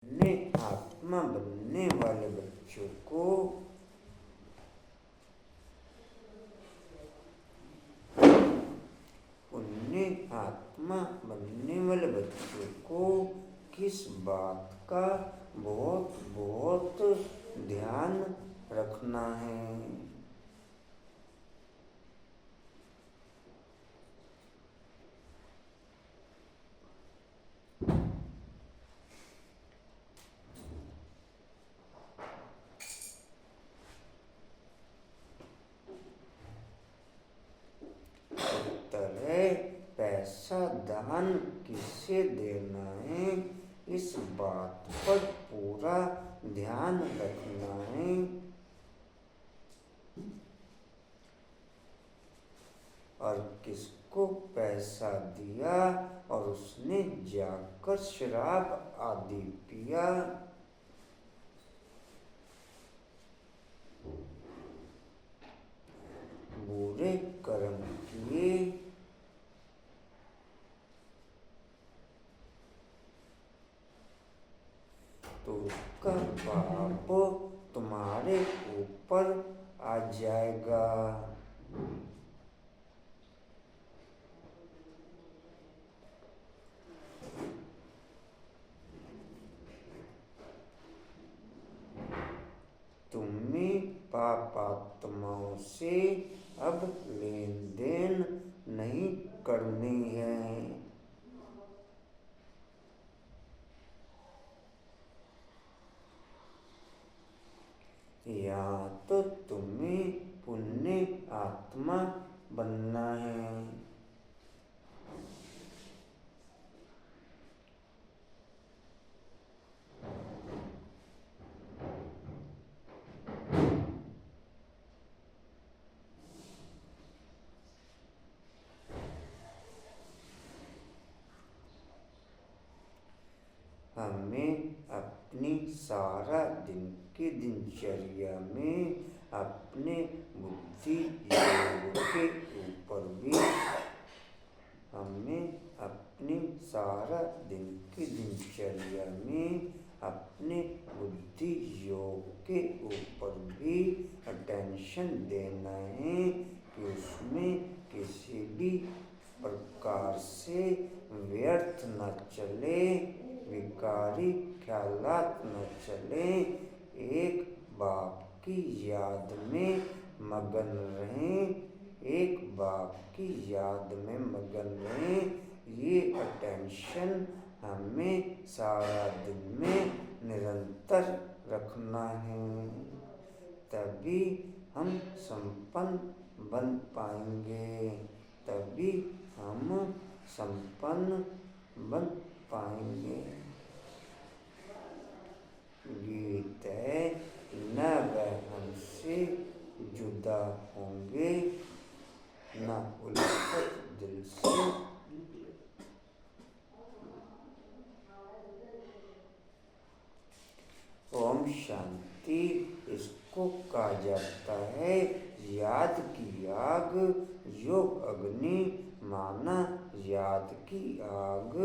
पुण्य आत्मा बनने वाले बच्चों को पुण्य आत्मा बनने वाले बच्चों को किस बात का बहुत बहुत ध्यान रखना है? उत्तर है पैसा दान किसे देना है, इस बात पर पूरा ध्यान रखना है। और किसको पैसा दिया और उसने जाकर शराब आदि पिया, बुरे कर्म किए, तो उसका पाप तुम्हारे ऊपर आ जाएगा। तुम्हें पापात्माओं से अब लेन देन नहीं करनी है। यहाँ तो तुम्हें पुण्य आत्मा बनना है। हमें अपनी सारा दिन की दिनचर्या में अपने बुद्धि योग के ऊपर भी सारा दिन की दिनचर्या में अपने बुद्धि योग के ऊपर भी अटेंशन देना है कि उसमें किसी भी प्रकार से व्यर्थ न चले, विकारी ख्यालात न चले, एक बाप की याद में मगन रहें, एक बाप की याद में मगन रहें। ये अटेंशन हमें सारा दिन में निरंतर रखना है, तभी हम संपन्न बन पाएंगे, तभी हम संपन्न बन पाएंगे। गीत है, न वह हमसे जुदा होंगे, न उल्फत दिल से। ओम शांति। इसको कहा जाता है याद की आग, योग अग्नि माना याद की आग।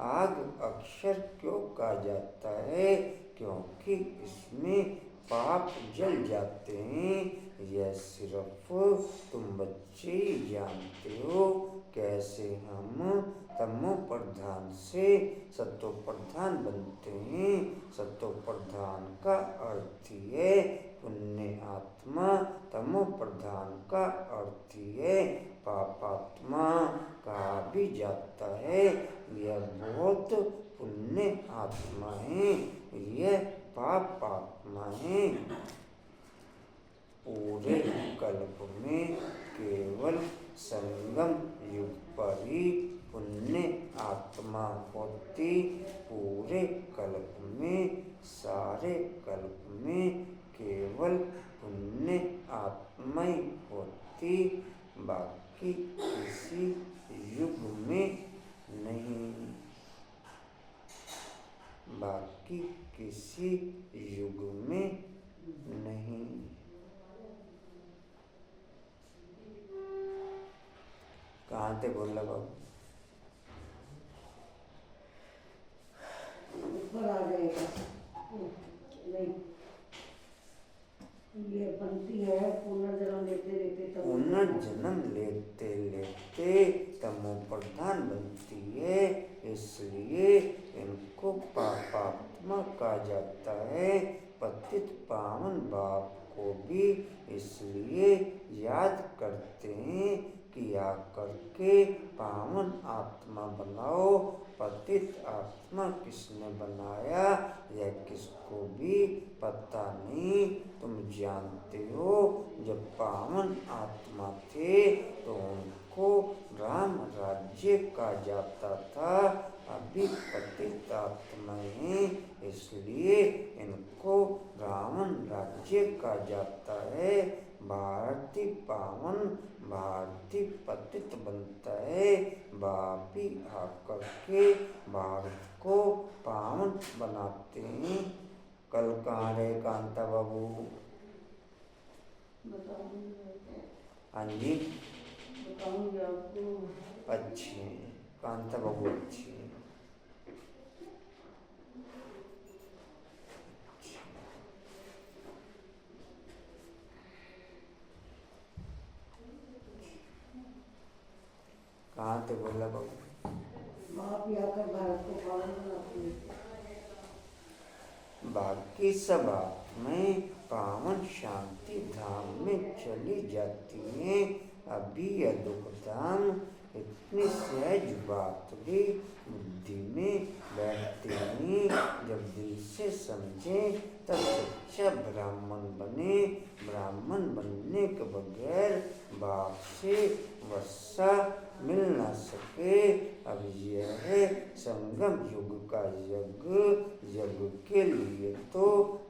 आग अक्षर क्यों कहा जाता है? क्योंकि इसमें पाप जल जाते हैं। यह सिर्फ तुम बच्चे ही जानते हो कैसे हम तमो प्रधान से सतो प्रधान बनते हैं। सतो प्रधान का अर्थ ही है पुण्य आत्मा, तमो प्रधान का अर्थ ही है पापात्मा। कहा भी जाता है यह बहुत पुण्य आत्मा है, यह पापात्मा है। पूरे कल्प में केवल संगम युग पर ही पुण्य आत्मा होती। पूरे कल्प में, सारे कल्प में केवल पुण्य आत्मा ही होती, बाकी किसी युग में नहीं, बाकी किसी युग में नहीं। कहाँ थे बोला बाबू? ऊपर आ जाएगा। नहीं, ये बनती है पुनर्जन्म लेते लेते तब पुनर्जन्म लेते लेते तमो प्रधान बनती है, इसलिए इनको पापात्मा कहा जाता है। पतित पावन बाप को भी इसलिए याद करते हैं कि आकर के पावन आत्मा बनाओ। पतित आत्मा किसने बनाया यह किसको भी पता नहीं। तुम जानते हो जब पावन आत्मा थे तो उनको राम राज्य कहा जाता था। अभी पतित आत्मा हैं, इसलिए इनको रावण राज्य कहा जाता है। भारती पावन भारती पतित बनता है। बापी आकर के भारत को पावन बनाते हैं। कल कहाँ रहे कांता बाबू? हाँ जी, बताऊंगी आपको। अच्छे कांता बाबू अच्छी है। कहाँ थे बोला बाबू? आप आकर भारत को पावन बनाते हैं। बाकी सब आत्माएं पावन शांति धाम में चली जाती हैं। अभी यह दुख धाम इतनी सहज बात भी बुद्धि में बैठती नहीं। जब दिल से समझें तब सच्चा ब्राह्मण बने। ब्राह्मण बनने के बगैर बाप से वर्षा मिल न सके। अब यह है संगम युग का यज्ञ। यज्ञ के लिए तो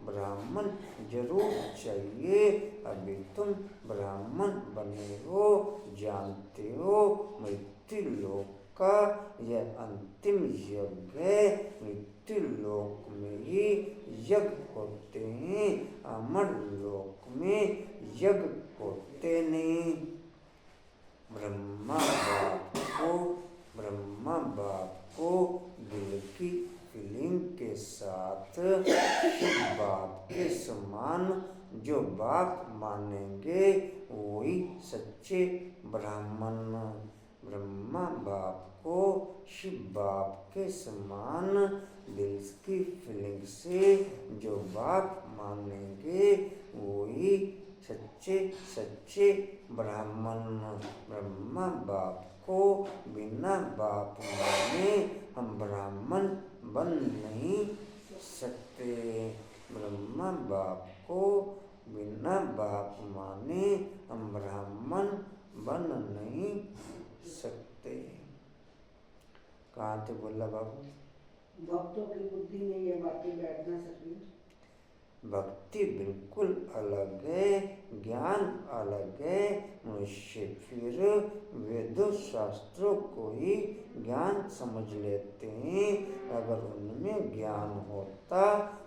ब्राह्मण जरूर चाहिए। अभी तुम ब्राह्मण बने हो, जानते हो मृत्यु लोक का यह अंतिम यज्ञ है। मृत्यु लोक में ही यज्ञ होते हैं, अमर लोक में यज्ञ होते नहीं। ब्रह्मा बाप को दिल की फीलिंग के साथ शिव बाप के समान जो बाप मानेंगे वही सच्चे ब्राह्मण। ब्रह्मा बाप को शिव बाप के समान दिल की फीलिंग से जो बाप मानेंगे वही सच्चे ब्राह्मण। ब्रह्मा बाप को बिना बाप माने हम ब्राह्मण बन नहीं सकते। ब्रह्मा बाप को बिना बाप माने हम ब्राह्मण बन नहीं सकते। कहाँ थे बोला बाबू? भक्तों की बुद्धि में ये बातें बैठ ना सकी। भक्ति बिल्कुल अलग है, ज्ञान अलग है। मनुष्य फिर वेदों शास्त्रों को ही ज्ञान समझ लेते हैं। अगर उनमें ज्ञान होता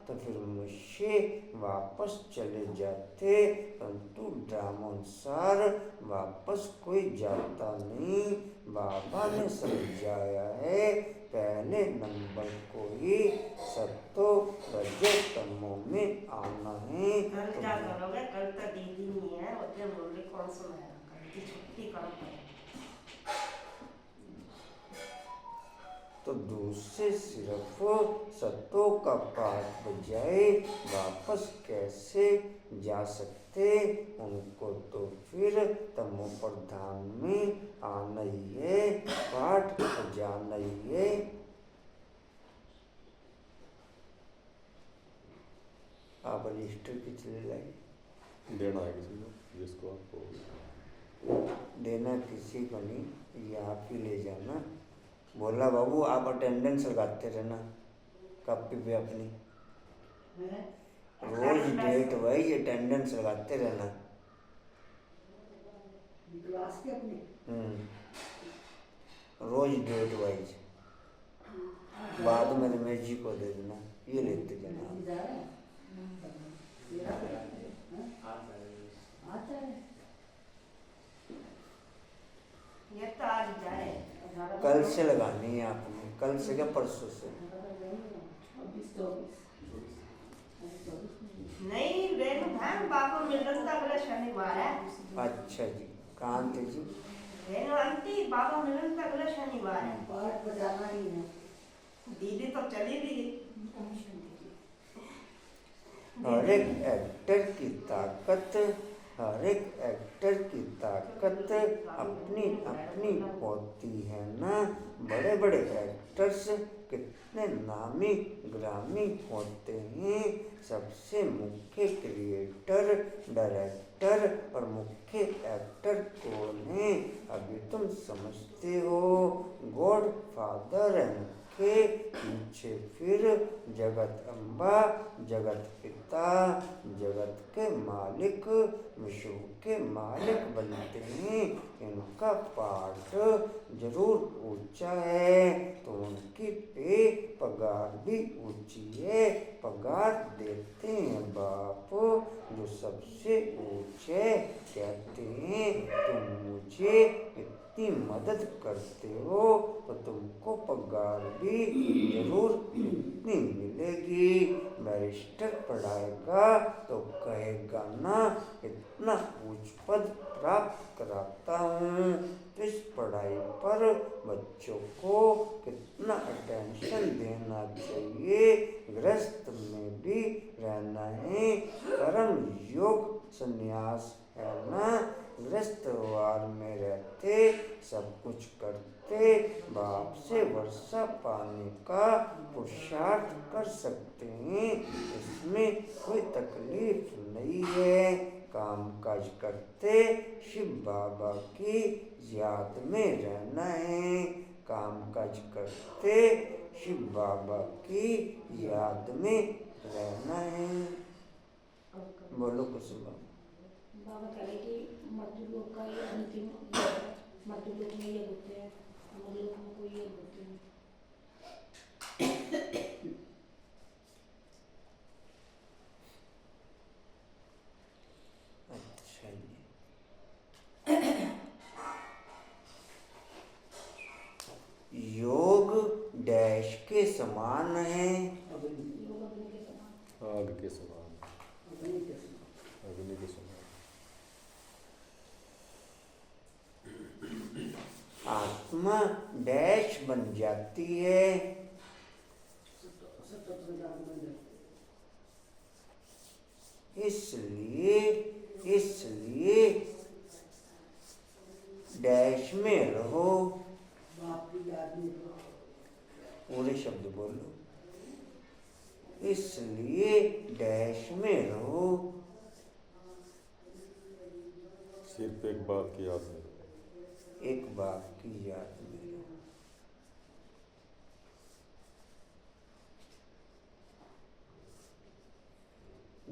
तो फिर मनुष्य वापस चले जाते, परंतु ड्रामानुसार वापस कोई जाता नहीं। बाबा ने समझाया है पहले नंबर को ही सत्तो रजतमो में आना है। कल क्या करोगे? कल तो दीदी नहीं है, उतने बोले कौन सुनाएगा? कल की छुट्टी करो। तो दूसरे सिर्फ सत्तो का पाठ बजाए वापस कैसे जा सकते? उनको तो फिर तमो प्रधान में आना ही है, पाठ बजाना ही है। आप रजिस्टर की चले लाइए। देना है किसी को, जिसको आपको देना किसी को नहीं, ये आप ही ले जाना। बोला बाबू आप अटेंडेंस लगाते रहना कॉपी पे अपनी, रोज डेट वाइज अटेंडेंस लगाते रहना। क्लास के अपनी रोज डेट वाइज। बाद में रमेश जी को दे देना, ये लेते जाना। ये तो आज जाए। कल से लगानी है आपने, कल से क्या परसों से? 26 नहीं बेन बहन बाबा मिलन का अगला शनिवार है। अच्छा जी, कांत जी। बेन आंटी बाबा मिलन का अगला शनिवार है। पाठ बजाना ही है। दीदी तो चली भी गई। हर एक एक्टर की ताकत, हर एक एक्टर की ताकत अपनी अपनी होती है ना। बड़े बड़े एक्टर्स कितने नामी ग्रामी होते हैं। सबसे मुख्य क्रिएटर, डायरेक्टर और मुख्य एक्टर कौन है? अभी तुम समझते हो। गॉड फादर है मुख्य, पीछे फिर जगत अम्बा, जगत पिता, जगत के मालिक, विश्व के मालिक बनते हैं। इनका पाठ जरूर ऊंचा है तो उनकी पे पगार भी ऊंची है। पगार देते हैं बाप जो सबसे ऊंचे। कहते हैं तुम मुझे इतनी मदद करते हो तो तुमको पगार भी जरूर इतनी मिलेगी। बैरिस्टर पढ़ाएगा तो कहेगा ना इतना उच्च पद प्राप्त कराता हूँ। तो इस पढ़ाई पर बच्चों को कितना अटेंशन देना चाहिए। गृहस्थ में भी रहना है, कर्म योग संन्यास है ना। गृहस्थवार में रहते सब कुछ करते, बाप से वर्षा पाने का पुरुषार्थ कर सकते हैं। इसमें कोई तकलीफ नहीं है। काम काज करते शिव बाबा की याद में रहना है। काम काज करते शिव बाबा की याद में रहना है। बोलो कुसुमा। बाबा कह रहे कि मृत्युलोक का ये अंतिम मृत्युलोक में ये होते हैं, अमरलोक में कोई ये होते हैं। अच्छा जी। योग डैश के समान है। योग अग्नि के समान। आग के समान, अग्नि के समान। अग्नि के समान। आत्मा डैश बन जाती है। सतत ज्ञान बन जाते। इसलिए डैश में रहो। बाप की याद में रहो। पूरे शब्द बोलो। इसलिए डैश में रहो। सिर्फ एक बात की याद में रहो। एक बाप की याद में रहो।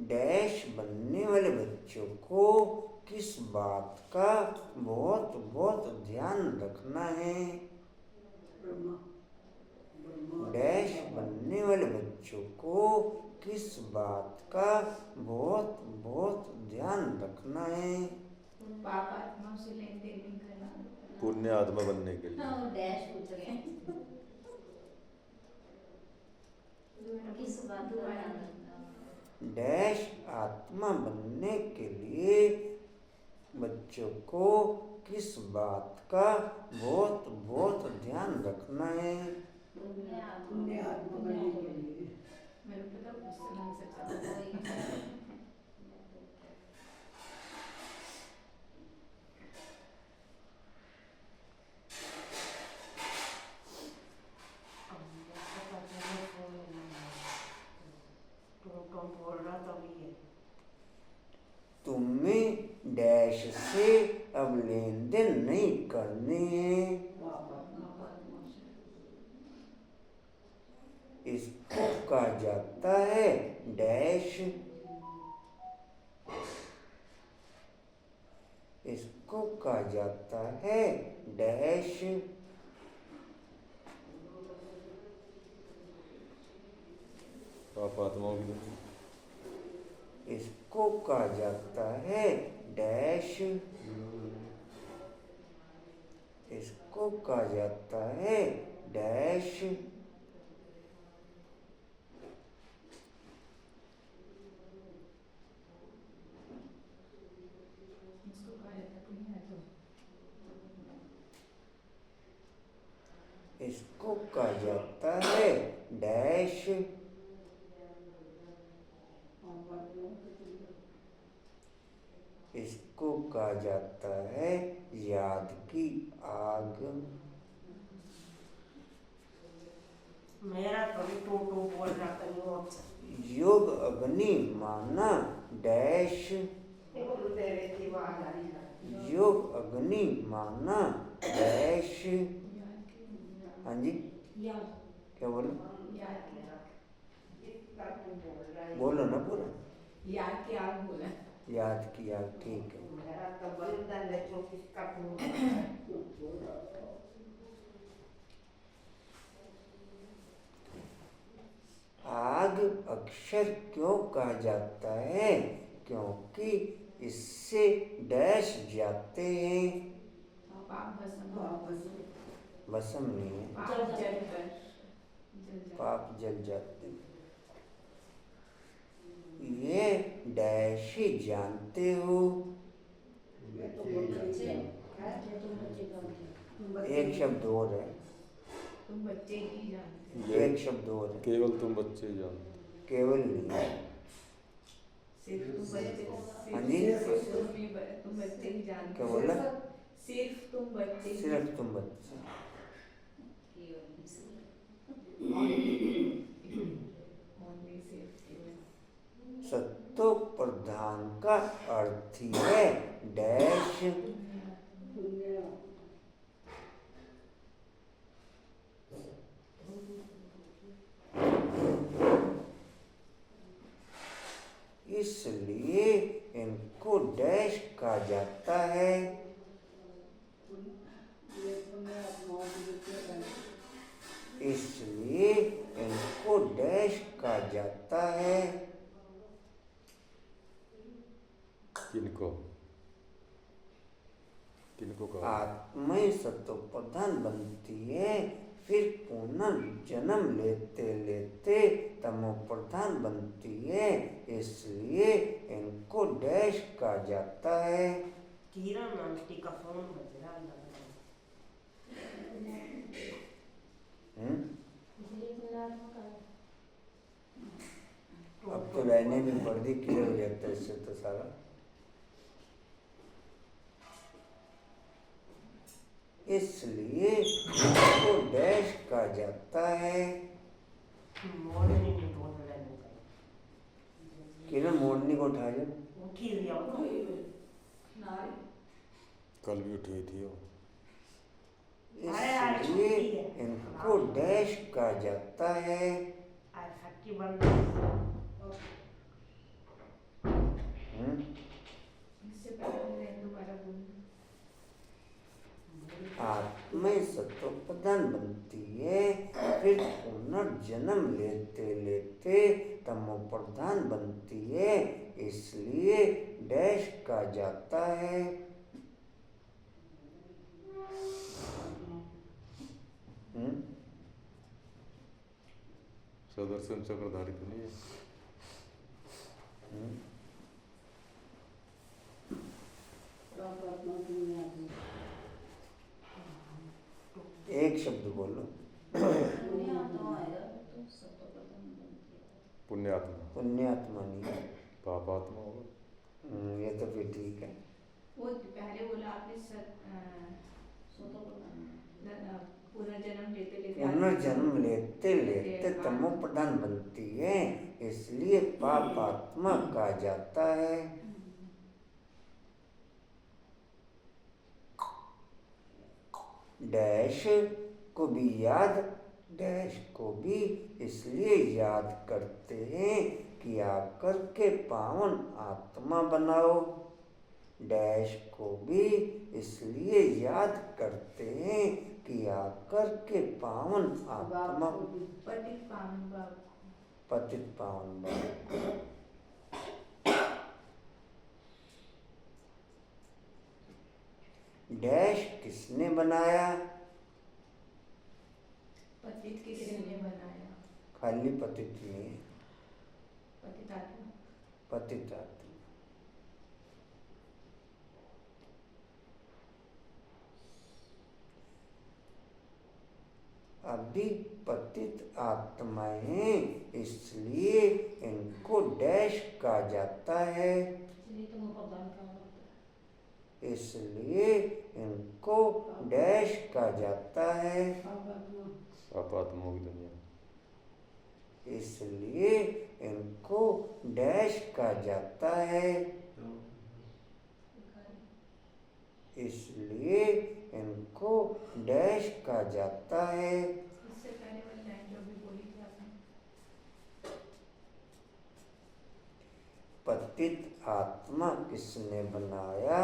डैश बनने वाले बच्चों को किस बात का बहुत बहुत ध्यान रखना है? ब्रह्मा डैश बनने वाले बच्चों को किस बात का बहुत बहुत ध्यान रखना है? पाप आत्मा से लेन देन नहीं करना। पुण्य आत्मा बनने के लिए। हाँ, डैश पूछ रहे हैं। किस बात का ध्यान रखना? डैश आत्मा बनने के लिए बच्चों को किस बात का बहुत बहुत ध्यान रखना है? पुण्य आत्मा बनने के लिए। मेरे पता पुस्तक से चला। बोल रहा था भी है। तुम्हें डैश से अब लेन देन नहीं करने हैं। बाप आत्मा। इसको कहा जाता है डैश। इसको कहा जाता है डैश। पाप आत्माओं की दुनिया। इसको कहा जाता है डैश। इसको कहा जाता है डैश। इसको कहा जाता है डैश। इसको कहा जाता है याद की आग। मेरा तो भी टू टू बोल रहा कहीं और से। योग अग्नि माना डैश। योग अग्नि माना डैश। हाँ जी, याद क्या बोलो? याद बोलो ना पूरा। की आग बोला। याद की आग, ठीक है। मेरा तो बंधन लेकिन किसका टूट आग अक्षर क्यों कहा जाता है? क्योंकि इससे डैश जाते हैं। भस्म नहीं है, पाप जल जाते हैं। ये डैश ही जानते हो। जय तुम बच्चे जानते हो। एक शब्द और है, तुम बच्चे ही जानते हो। एक शब्द और है, केवल तुम बच्चे ही जानते केवल नहीं है। सिर्फ तुम बच्चे हाँ जी? तुम बच्चे ही जानते क्या हो। बोला? सिर्फ तुम बच्चे ही सिर्फ तुम बच्चे। Only सिर्फ केवल। सत्तो प्रधान का अर्थ ही है डैश। इसलिए इनको डैश कहा जाता है। इसलिए इनको डैश कहा जाता है। किनको किनको कहा? आत्मा ही सत्व प्रधान बनती है, फिर पुनर्जन्म लेते लेते तमो प्रधान बनती है, इसलिए इनको डैश कहा जाता है। किरण आंटी का फोन बज रहा लग रहा है। इसलिए पुण्यात्मा का अब तो रहने में पर्दी क्लियर हो जाता है इससे तो सारा। इसलिए इसको डैश कहा जाता है। मॉर्निंग में बोल रहे हैं। किरण मोड़ने को उठा लो। उठी हुई है वो। कल भी उठी थी वो। इसलिए इनको डैश कहा जाता है। आज हट्टी बंद। इससे पहले दोबारा बोलना। आत्मा सत्व प्रधान बनती है, फिर पुनर्जन्म लेते लेते तमो प्रधान बनती है, इसलिए डैश कहा जाता है। सदर्शन चक्रधारी तो नहीं है? एक शब्द बोलो। पुण्यात्मा। पुण्यात्मा नहीं है। पापात्मा होगा। ये तो फिर ठीक है। वो पहले बोला आपने पुनर्जन्म लेते लेते पुनर्जन्म लेते लेते तमो प्रधान बनती है, इसलिए पापात्मा कहा जाता है। डैश को भी याद, डैश को भी इसलिए याद करते हैं कि आकर के पावन आत्मा बनाओ। डैश को भी इसलिए याद करते हैं कि आकर के पावन आत्मा, पतित पावन बाप। पतित पावन बाप। डैश किसने बनाया? पतित किसने बनाया? खाली पतित नहीं है, पतित आत्मा। पतित आत्मा। अभी पतित आत्माएं हैं, इसलिए इनको डैश कहा जाता है। इसलिए तुम प्रदान का मतलब है। इसलिए इनको डैश कहा जाता है। आपात्माओं की दुनिया। इसलिए इनको डैश कहा जाता है। इसलिए इनको डैश कहा जाता है। इससे पहले वाली लाइन जो भी बोली थी आपने, पतित आत्मा किसने बनाया,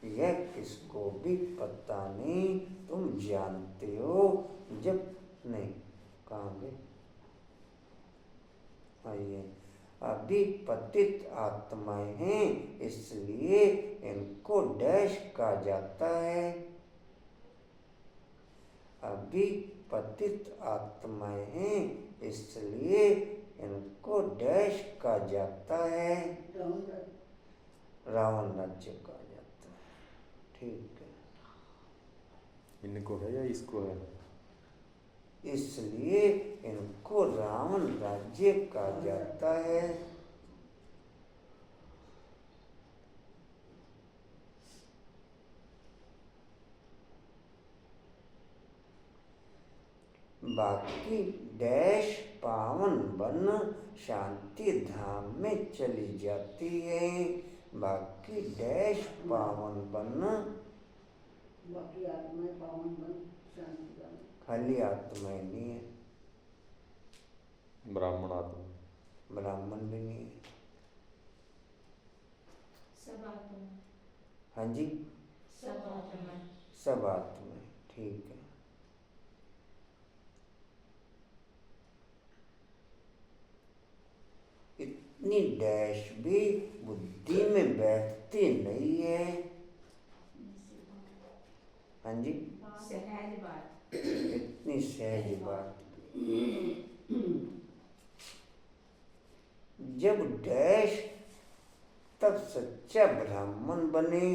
यह किसको भी पता नहीं। तुम जानते हो जब नहीं, कहाँ गए, आइए। अभी पतित आत्माएं हैं, इसलिए इनको डैश कहा जाता है। अभी पतित आत्माएं हैं, इसलिए इनको डैश कहा जाता है। रावण राज्य कहा जाता है। ठीक है। इनको है या इसको है? इसलिए इनको रावण राज्य कहा जाता है। बाकी डैश पावन बन शांति धाम में चली जाती है। बाकी डैश पावन बन, बाकी आत्माएं पावन बन शांति धाम। खाली आत्माएं नहीं है, ब्राह्मण आत्मा। ब्राह्मण भी नहीं है। सब आत्मा, हाँ जी, सब आत्मा, सब आत्माएं। ठीक है। इतनी डैश भी बुद्धि में बैठती नहीं है। हाँ जी, सहज बात। इतनी सहज बात। जब डैश, तब सच्चा ब्राह्मण बने।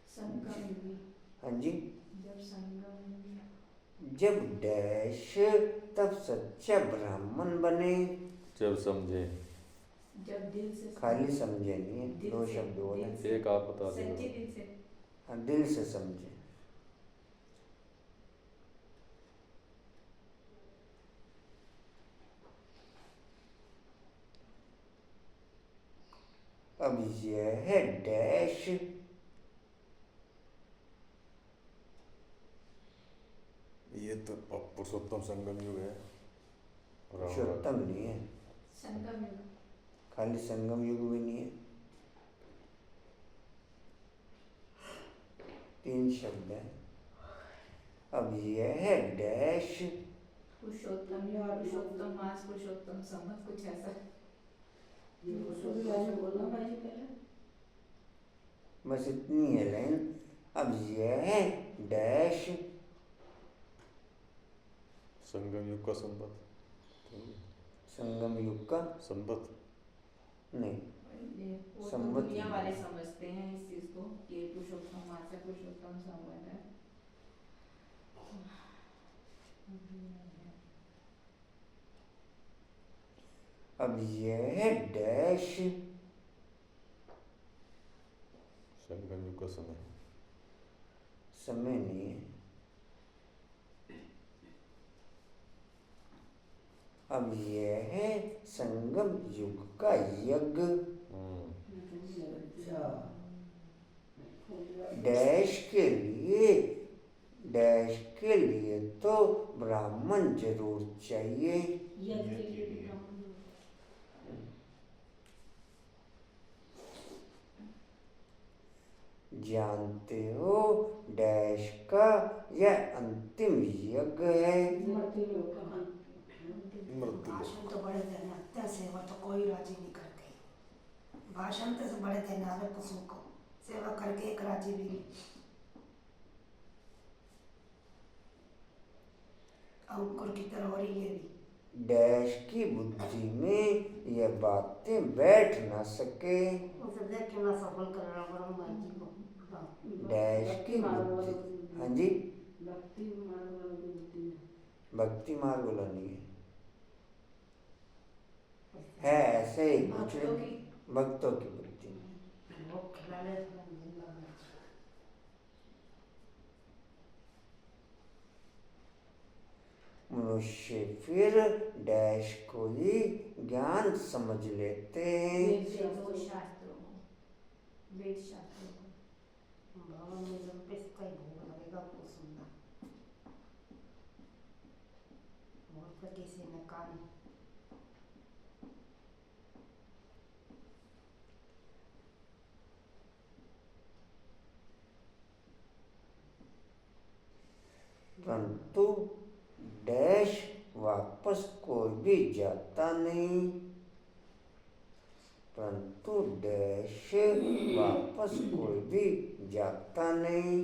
संगम युगी, हाँ जी, जब संगम युगी, जब डैश, तब सच्चा ब्राह्मण बने। जब समझे। जब दिल से, खाली समझे नहीं है, दो शब्द बोले। एक आप बता सच्चे दो। दिल से, हाँ, दिल से समझे। अब यह है डैश, ये तो पुरुषोत्तम संगम युग है। पुरुषोत्तम नहीं है, संगम युग, खाली संगम युग भी नहीं है। 3 शब्द है। अब यह है डैश, पुरुषोत्तम युग, पुरुषोत्तम मास, पुरुषोत्तम संवत, कुछ ऐसा। बोलना भाई पहले। बस इतनी है लाइन। अब यह है डैश, संगम युग का संबत। संगम युग का संबत नहीं, वो तो संवत दुनिया नहीं। वाले समझते हैं इस चीज को कि पुरुषोत्तम मास है, पुरुषोत्तम संवत है। अब यह है डैश, संगम युग का समय। समय नहीं है। अब यह है संगम युग का यज्ञ। डैश के लिए, डैश के लिए तो ब्राह्मण जरूर चाहिए। यज्ञ के लिए भी ब्राह्मण लोग, जानते हो डैश का यह अंतिम यज्ञ है। मृत्यु लोक का मृत्यु भाषण तो बड़े देने अत्या सेवा तो कोई राजी नहीं करते। भाषण तो से बड़े देने आवे कुसुम को सेवा करके एक राजी भी नहीं। अंकुर की तरह हो रही है भी। डैश की बुद्धि में यह बातें बैठ न सके। उसे देख के ना सफल कर रहा ब्रह्मा जी को। डैश की बुद्धि। हाँ जी, भक्ति मार्ग वालों की बुद्धि में भक्ति मार्ग वाला नहीं है ऐसे ही कुछ भक्तों की भक्तों की बुद्धि। वो खिलाने अपना जिंदा मनुष्य फिर डैश को ही ज्ञान समझ लेते हैं। वेदों शास्त्रों को वेद शास्त्रों को भवन में जब पे इसका ही भोग लगेगा आपको सुनना बहुत का किसी ने कान परंतु डैश वापस कोई भी जाता नहीं। परंतु डैश वापस कोई भी जाता नहीं।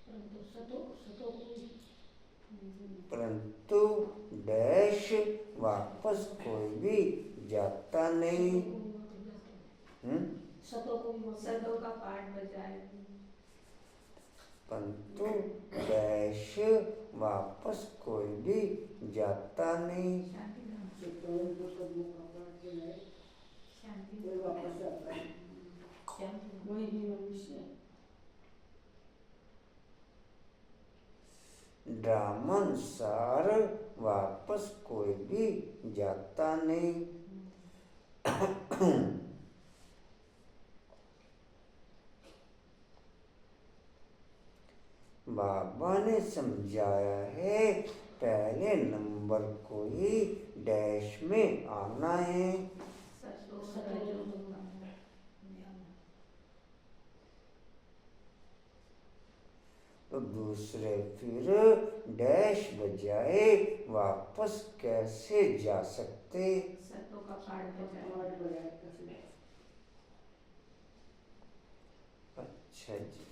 परंतु सतों सतों को परंतु डैश वापस कोई भी जाता नहीं। सतों को भी सतों का पाठ बजाए परंतु डैश वापस कोई भी जाता नहीं। शांति धाम तो दो कदमों का पाठ जो है शांति वो वापस आता है। शांति वही भी मनुष्य ड्रामानुसार वापस कोई भी जाता नहीं। बाबा ने समझाया है पहले नंबर को ही डैश में आना है। सतों सतों तो दूसरे फिर डैश बजाए वापस कैसे जा सकते। सतों का पाठ बजाए पाठ बजाए कैसे अच्छा जी,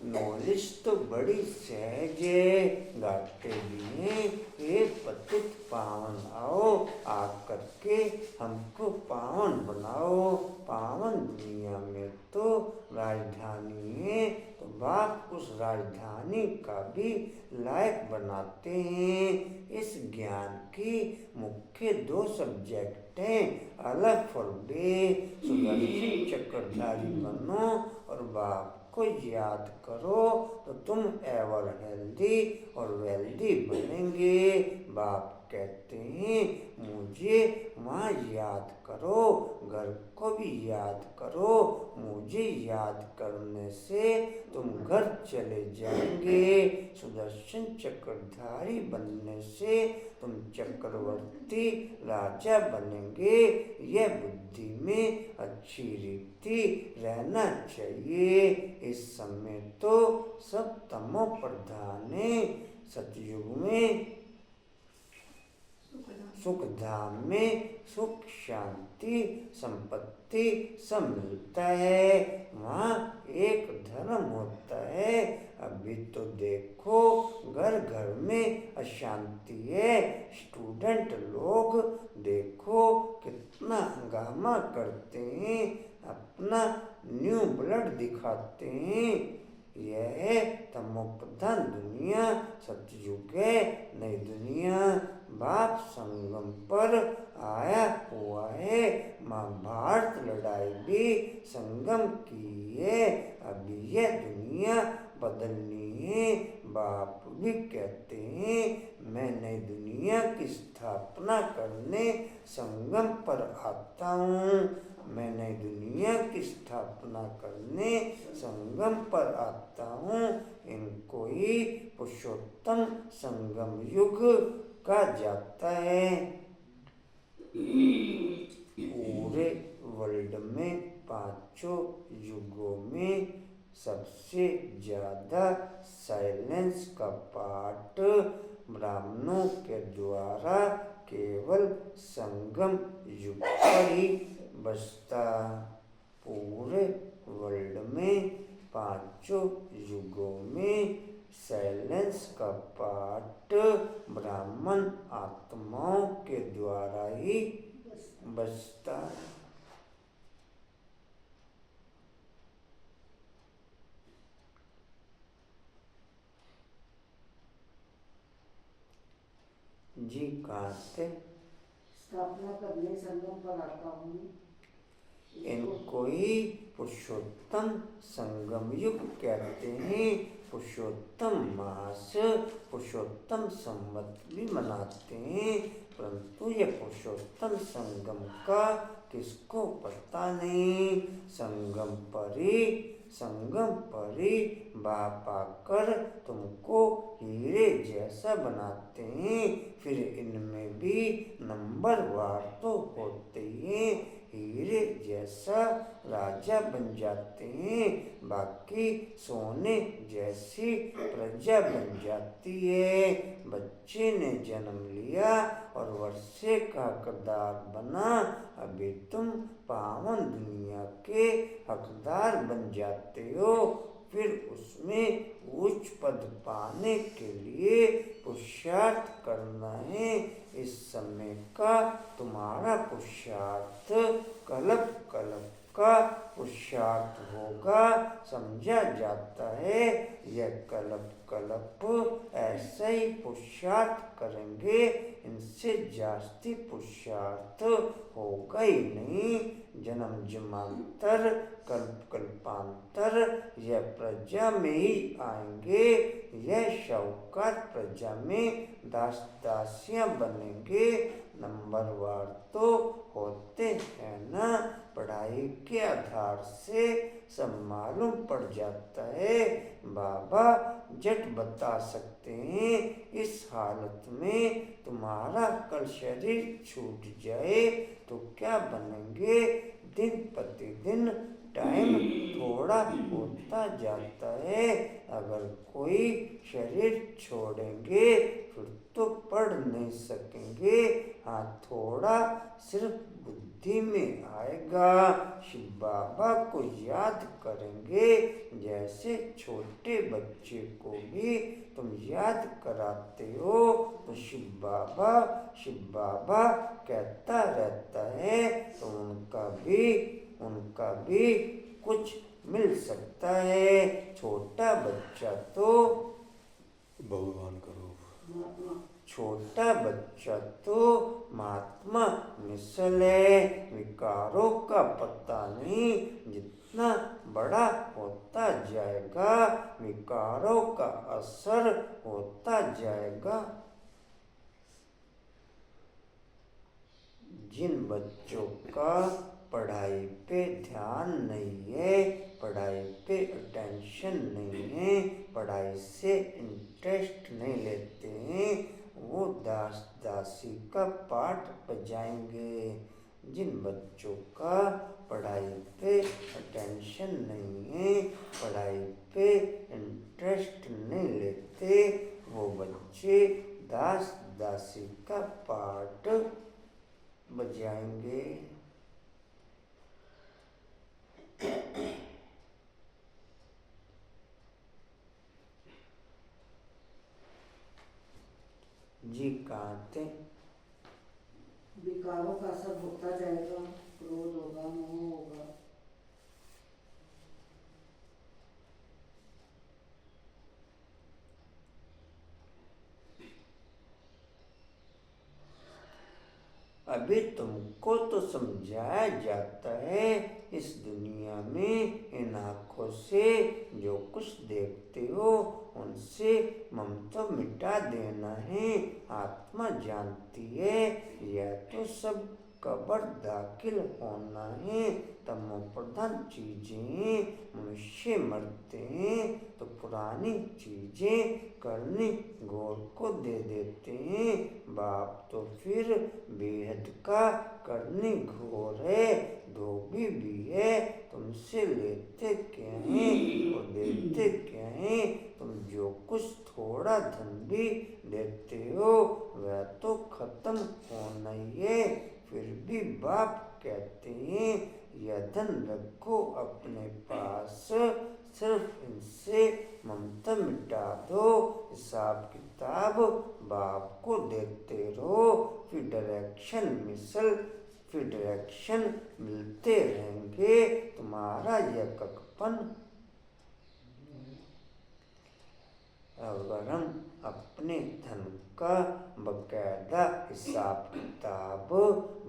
नॉलेज तो बड़ी सहज है, गाते भी हैं, हे पतित पावन आओ आकर के हमको पावन बनाओ। पावन दुनिया में तो राजधानी है, तो बाप उस राजधानी का भी लायक बनाते हैं। इस ज्ञान की मुख्य दो सब्जेक्ट हैं, अलग फॉरबे, सुदर्शन चक्रधारी बनो और बाप को याद करो तो तुम एवर हेल्दी और वेल्दी बनेंगे। बाप कहते हैं मुझे माँ याद करो, घर को भी याद करो। मुझे याद करने से तुम घर चले जाएंगे। सुदर्शन चक्रधारी बनने से तुम चक्रवर्ती राजा बनेंगे। यह बुद्धि में अच्छी रीति रहना चाहिए। इस समय तो सब तमो प्रधान है। सतयुग में सुख धाम में सुख शांति संपत्ति सब मिलता है, वहाँ एक धर्म होता है। अभी तो देखो घर घर में अशांति है। स्टूडेंट लोग देखो कितना हंगामा करते हैं, अपना न्यू ब्लड दिखाते हैं। यह है तमोप्रधान दुनिया। सतयुग है नई दुनिया। बाप संगम पर आया हुआ है। महाभारत लड़ाई भी संगम की है। अभी यह दुनिया बदलनी है। बाप भी कहते हैं मैं नई दुनिया की स्थापना करने संगम पर आता हूँ। मैं नई दुनिया की स्थापना करने संगम पर आता हूँ। इनको ही पुरुषोत्तम संगम युग कहा जाता है। पूरे वर्ल्ड में पांचों युगों में सबसे ज्यादा साइलेंस का पाठ ब्राह्मणों के द्वारा केवल संगम युग पर ही बचता। पूरे वर्ल्ड में पांचों युगों में साइलेंस का पाठ ब्राह्मण आत्माओं के द्वारा ही बचता। जी कहाँ से? स्थापना करने संगम पर आता हूँ। इनको ही पुरुषोत्तम संगम युग कहते हैं। पुरुषोत्तम मास, पुरुषोत्तम संवत भी मनाते हैं, परंतु यह पुरुषोत्तम संगम का किसको पता नहीं। संगम पर ही पाकर तुमको हीरे जैसा बनाते हैं। फिर इनमें भी नंबरवार तो होते हैं। हीरे जैसा राजा बन जाते हैं, बाकी सोने जैसी प्रजा बन जाती है। बच्चे ने जन्म लिया और वर्षे का हकदार बना, अभी तुम पावन दुनिया के हकदार बन जाते हो। फिर उसमें उच्च पद पाने के लिए पुरुषार्थ करना है। इस समय का तुम्हारा पुरुषार्थ कल्प का पुरुषार्थ होगा, समझा जाता है। यह कल्प ऐसा ही पुरुषार्थ करेंगे, इनसे जास्ती पुरुषार्थ होगा ही नहीं। जन्म जन्मांतर कल्पांतर यह प्रजा में ही आएंगे। यह शाहूकार प्रजा में दास दासियां बनेंगे। नंबरवार तो होते हैं ना, पढ़ाई के आधार से सब मालूम पड़ जाता है। बाबा जट बता सकते हैं, इस हालत में तुम्हारा कल शरीर छूट जाए तो क्या बनेंगे। दिन प्रतिदिन टाइम थोड़ा होता जाता है। अगर कोई शरीर छोड़ेंगे फिर तो पढ़ नहीं सकेंगे। हाँ, थोड़ा सिर्फ बुद्धि में आएगा। शिव बाबा को याद करेंगे, जैसे छोटे बच्चे को भी तुम याद कराते हो तो शिव बाबा कहता रहता है, तो उनका भी कुछ मिल सकता है। छोटा बच्चा तो भगवान का रूप, छोटा बच्चा तो महात्मा मिसल है। विकारों का पता नहीं, जितना बड़ा होता जाएगा विकारों का असर होता जाएगा। जिन बच्चों का पढ़ाई पे ध्यान नहीं है, पढ़ाई पे अटेंशन नहीं है, पढ़ाई से इंटरेस्ट नहीं लेते हैं, वो दास दासी का पाठ बजाएंगे। जिन बच्चों का पढ़ाई पे अटेंशन नहीं है, पढ़ाई पे इंटरेस्ट नहीं लेते, वो बच्चे दास दासी का पाठ बजाएंगे। जी कहाँ थे? विकारों का असर होता जाएगा, क्रोध होगा, मोह होगा। अभी तुमको तो समझाया जाता है, इस दुनिया में इन आँखों से जो कुछ देखते हो उनसे ममता मिटा देना है। आत्मा जानती है यह तो सब कब्र दाखिल होना है, तमो प्रधान चीजें। मनुष्य मरते हैं तो पुरानी चीजें करनी घोर को दे देते हैं। बाप तो फिर बेहद का करनी घोर है, धोबी भी है, तुमसे लेते क्या हैं और देते क्या हैं। तुम जो कुछ थोड़ा धन भी देते हो वह तो खत्म होना ही है। फिर भी बाप कहते हैं यह धन रखो अपने पास, सिर्फ इनसे ममता मिटा दो। हिसाब किताब बाप को देते रहो, फिर डायरेक्शन मिलते रहेंगे। तुम्हारा यह ककपन अगर हम अपने धन का बकायदा हिसाब किताब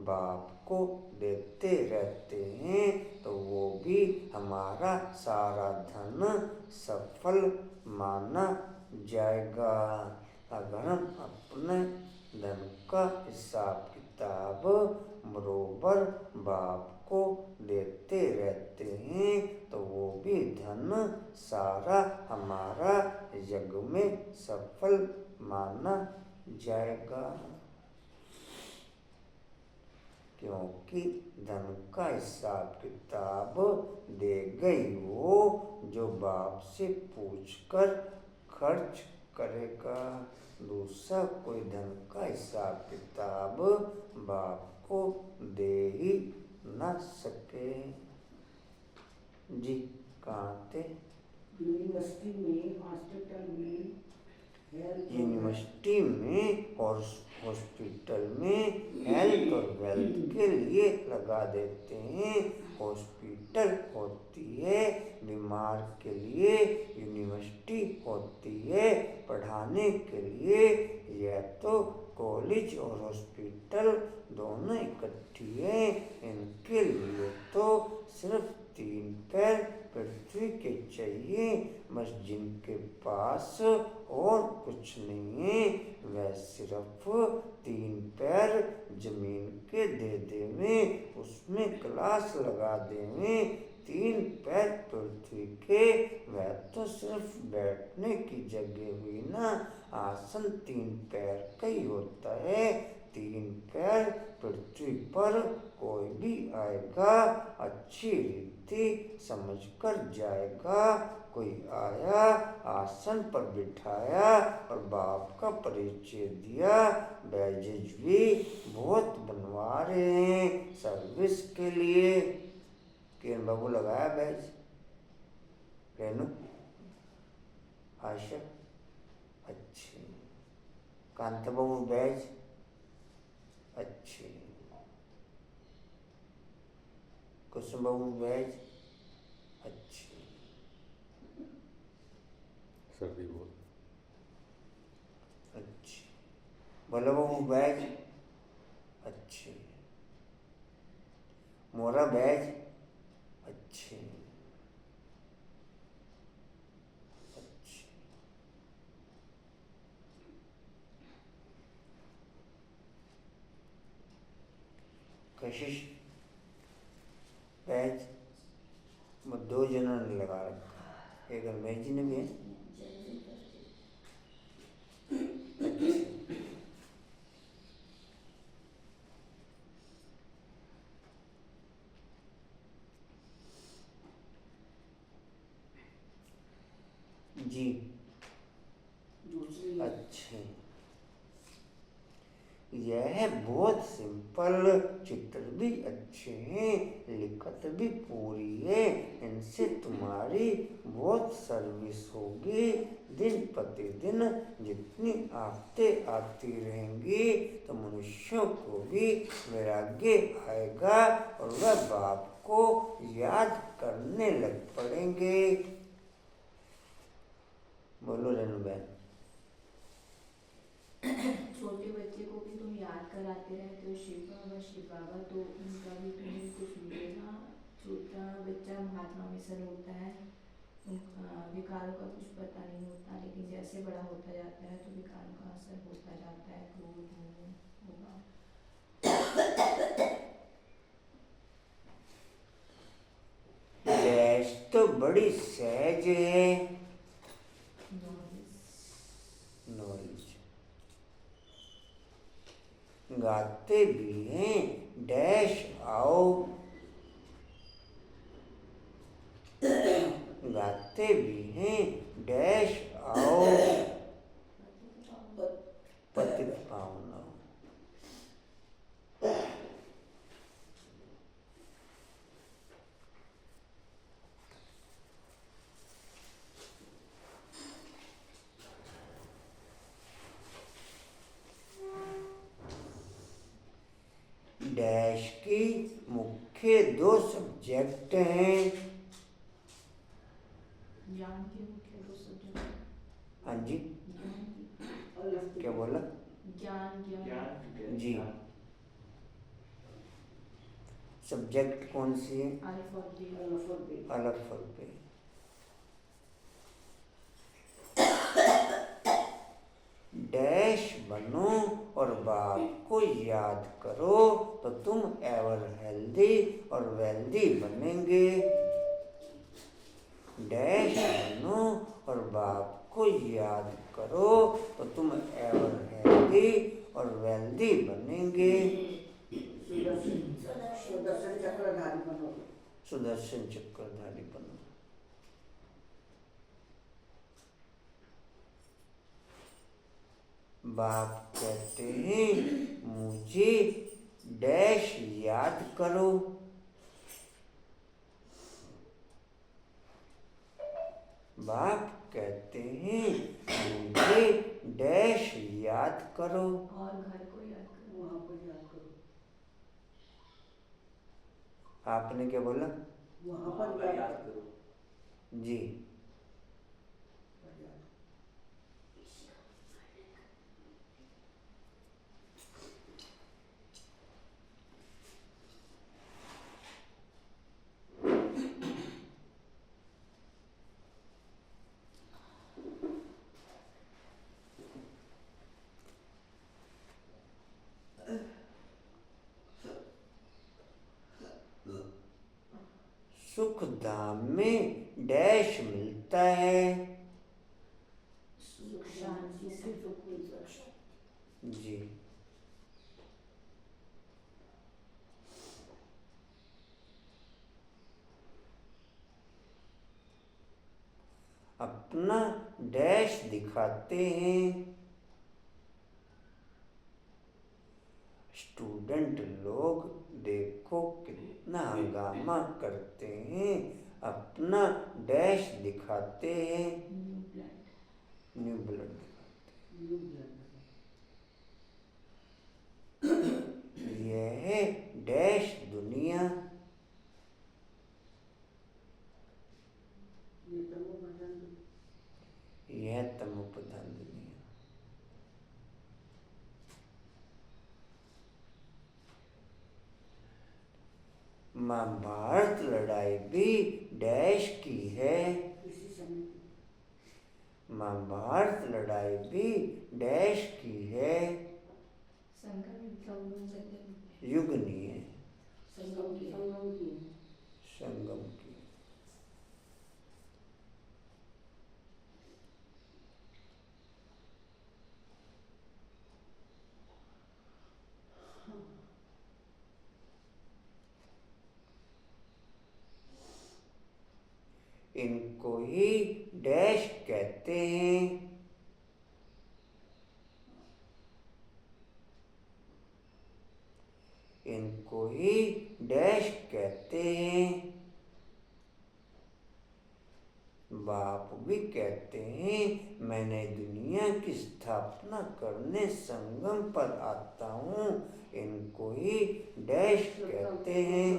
बाप को देते रहते हैं तो वो भी हमारा सारा धन सफल माना जाएगा। अगर हम अपने धन का हिसाब किताब बरोबर बाप को देते रहते हैं तो वो भी धन सारा हमारा जग में सफल माना जाएगा। क्योंकि धन का हिसाब किताब दे गई वो जो बाप से पूछकर खर्च करेगा। दूसरा कोई धन का हिसाब किताब बाप को दे ही न सके। जी कहाँ थे? यूनिवर्सिटी में, हॉस्पिटल में, यूनिवर्सिटी में और हॉस्पिटल में हेल्थ और वेल्थ के लिए लगा देते हैं। हॉस्पिटल होती है बीमार के लिए, यूनिवर्सिटी होती है पढ़ाने के लिए। यह तो कॉलेज और हॉस्पिटल दोनों इकट्ठी है। इनके लिए तो सिर्फ 3 पैर पृथ्वी के चाहिए, बस जिनके पास और कुछ नहीं है वह सिर्फ 3 पैर जमीन के दे देवे, उसमें क्लास लगा देवे। 3 पैर पृथ्वी के वह तो सिर्फ बैठने की जगह हुई ना, आसन 3 पैर का ही होता है। 3 पैर पृथ्वी पर कोई भी आएगा अच्छी रीति समझ कर जाएगा। कोई आया आसन पर बिठाया और बाप का परिचय दिया। बैजेज भी बहुत बनवा रहे हैं सर्विस के लिए। किरण बाबू लगाया बैज? रेनू, आशा, अच्छी। कांता बाबू बैज? अच्छी। कुसुम बाबू बैज? अच्छी। सर्दी बहुत। अच्छी। भोला बाबू बैज? अच्छी। मोरा बैज? अच्छी। अच्छी। कशिश बैज? वो 2 जनों ने लगा रखा, एक रमेश जी ने भी है। जी दूसरी अच्छे। यह बहुत सिंपल, चित्र भी अच्छे हैं, लिखत भी पूरी है। इनसे तुम्हारी बहुत सर्विस होगी। दिन प्रतिदिन जितनी आफतें आती रहेंगी तो मनुष्यों को भी वैराग्य आएगा और वह बाप को याद करने लग पड़ेंगे। बोलो रेणु बहन। छोटे बच्चे को भी तुम याद कराते रहते हो शिव बाबा, तो उनका भी तुम्हें कुछ मिलेगा। छोटा बच्चा महात्मा मिशन होता है, उनका विकारों का कुछ पता नहीं होता, लेकिन जैसे बड़ा होता जाता है तो विकारों का असर होता जाता है। क्रोध होगा। गैस तो बड़ी सहज है, नॉलेज। गाते भी हैं डैश आओ, गाते भी हैं डैश आओ, पतित पावना। डैश की मुख्य दो सब्जेक्ट हैं। ज्ञान के मुख्य दो सब्जेक्ट। हाँ जी, ज्ञान की, क्या बोला? ज्ञान ज्ञान जी, सब्जेक्ट कौन सी है? अलिफ और बे। अलफ और बे। डैश बनो और बाप को याद करो तो तुम एवर हेल्दी और वेल्दी बनेंगे। डैश बनो और बाप को याद करो तो तुम एवर हेल्दी और वेल्दी बनेंगे। सुदर्शन चक्रधारी बनो। सुदर्शन चक्रधारी बनो। बाप कहते हैं मुझे डैश याद करो। बाप कहते हैं मुझे डैश याद करो। और घर को याद करो। वहाँ को याद करो। आपने क्या बोला? वहाँ पर याद करो। जी, सुख धाम में डैश मिलता है। सुख शांति से। जी, अपना डैश दिखाते हैं। स्टूडेंट लोग देखो कितना हंगामा करते हैं, अपना डैश दिखाते हैं। New blood. न्यू ब्लड दिखाते हैं। यह है डैश दुनिया। यह तमो प्रधान दुनिया। महाभारत लड़ाई भी डैश की है। महाभारत लड़ाई भी डैश की है। युगनी है। संगम की। संगम की। इनको ही डैश कहते हैं। इनको ही डैश कहते हैं। बाप भी कहते हैं मैंने दुनिया की स्थापना करने संगम पर आता हूँ। इनको ही डैश कहते हैं।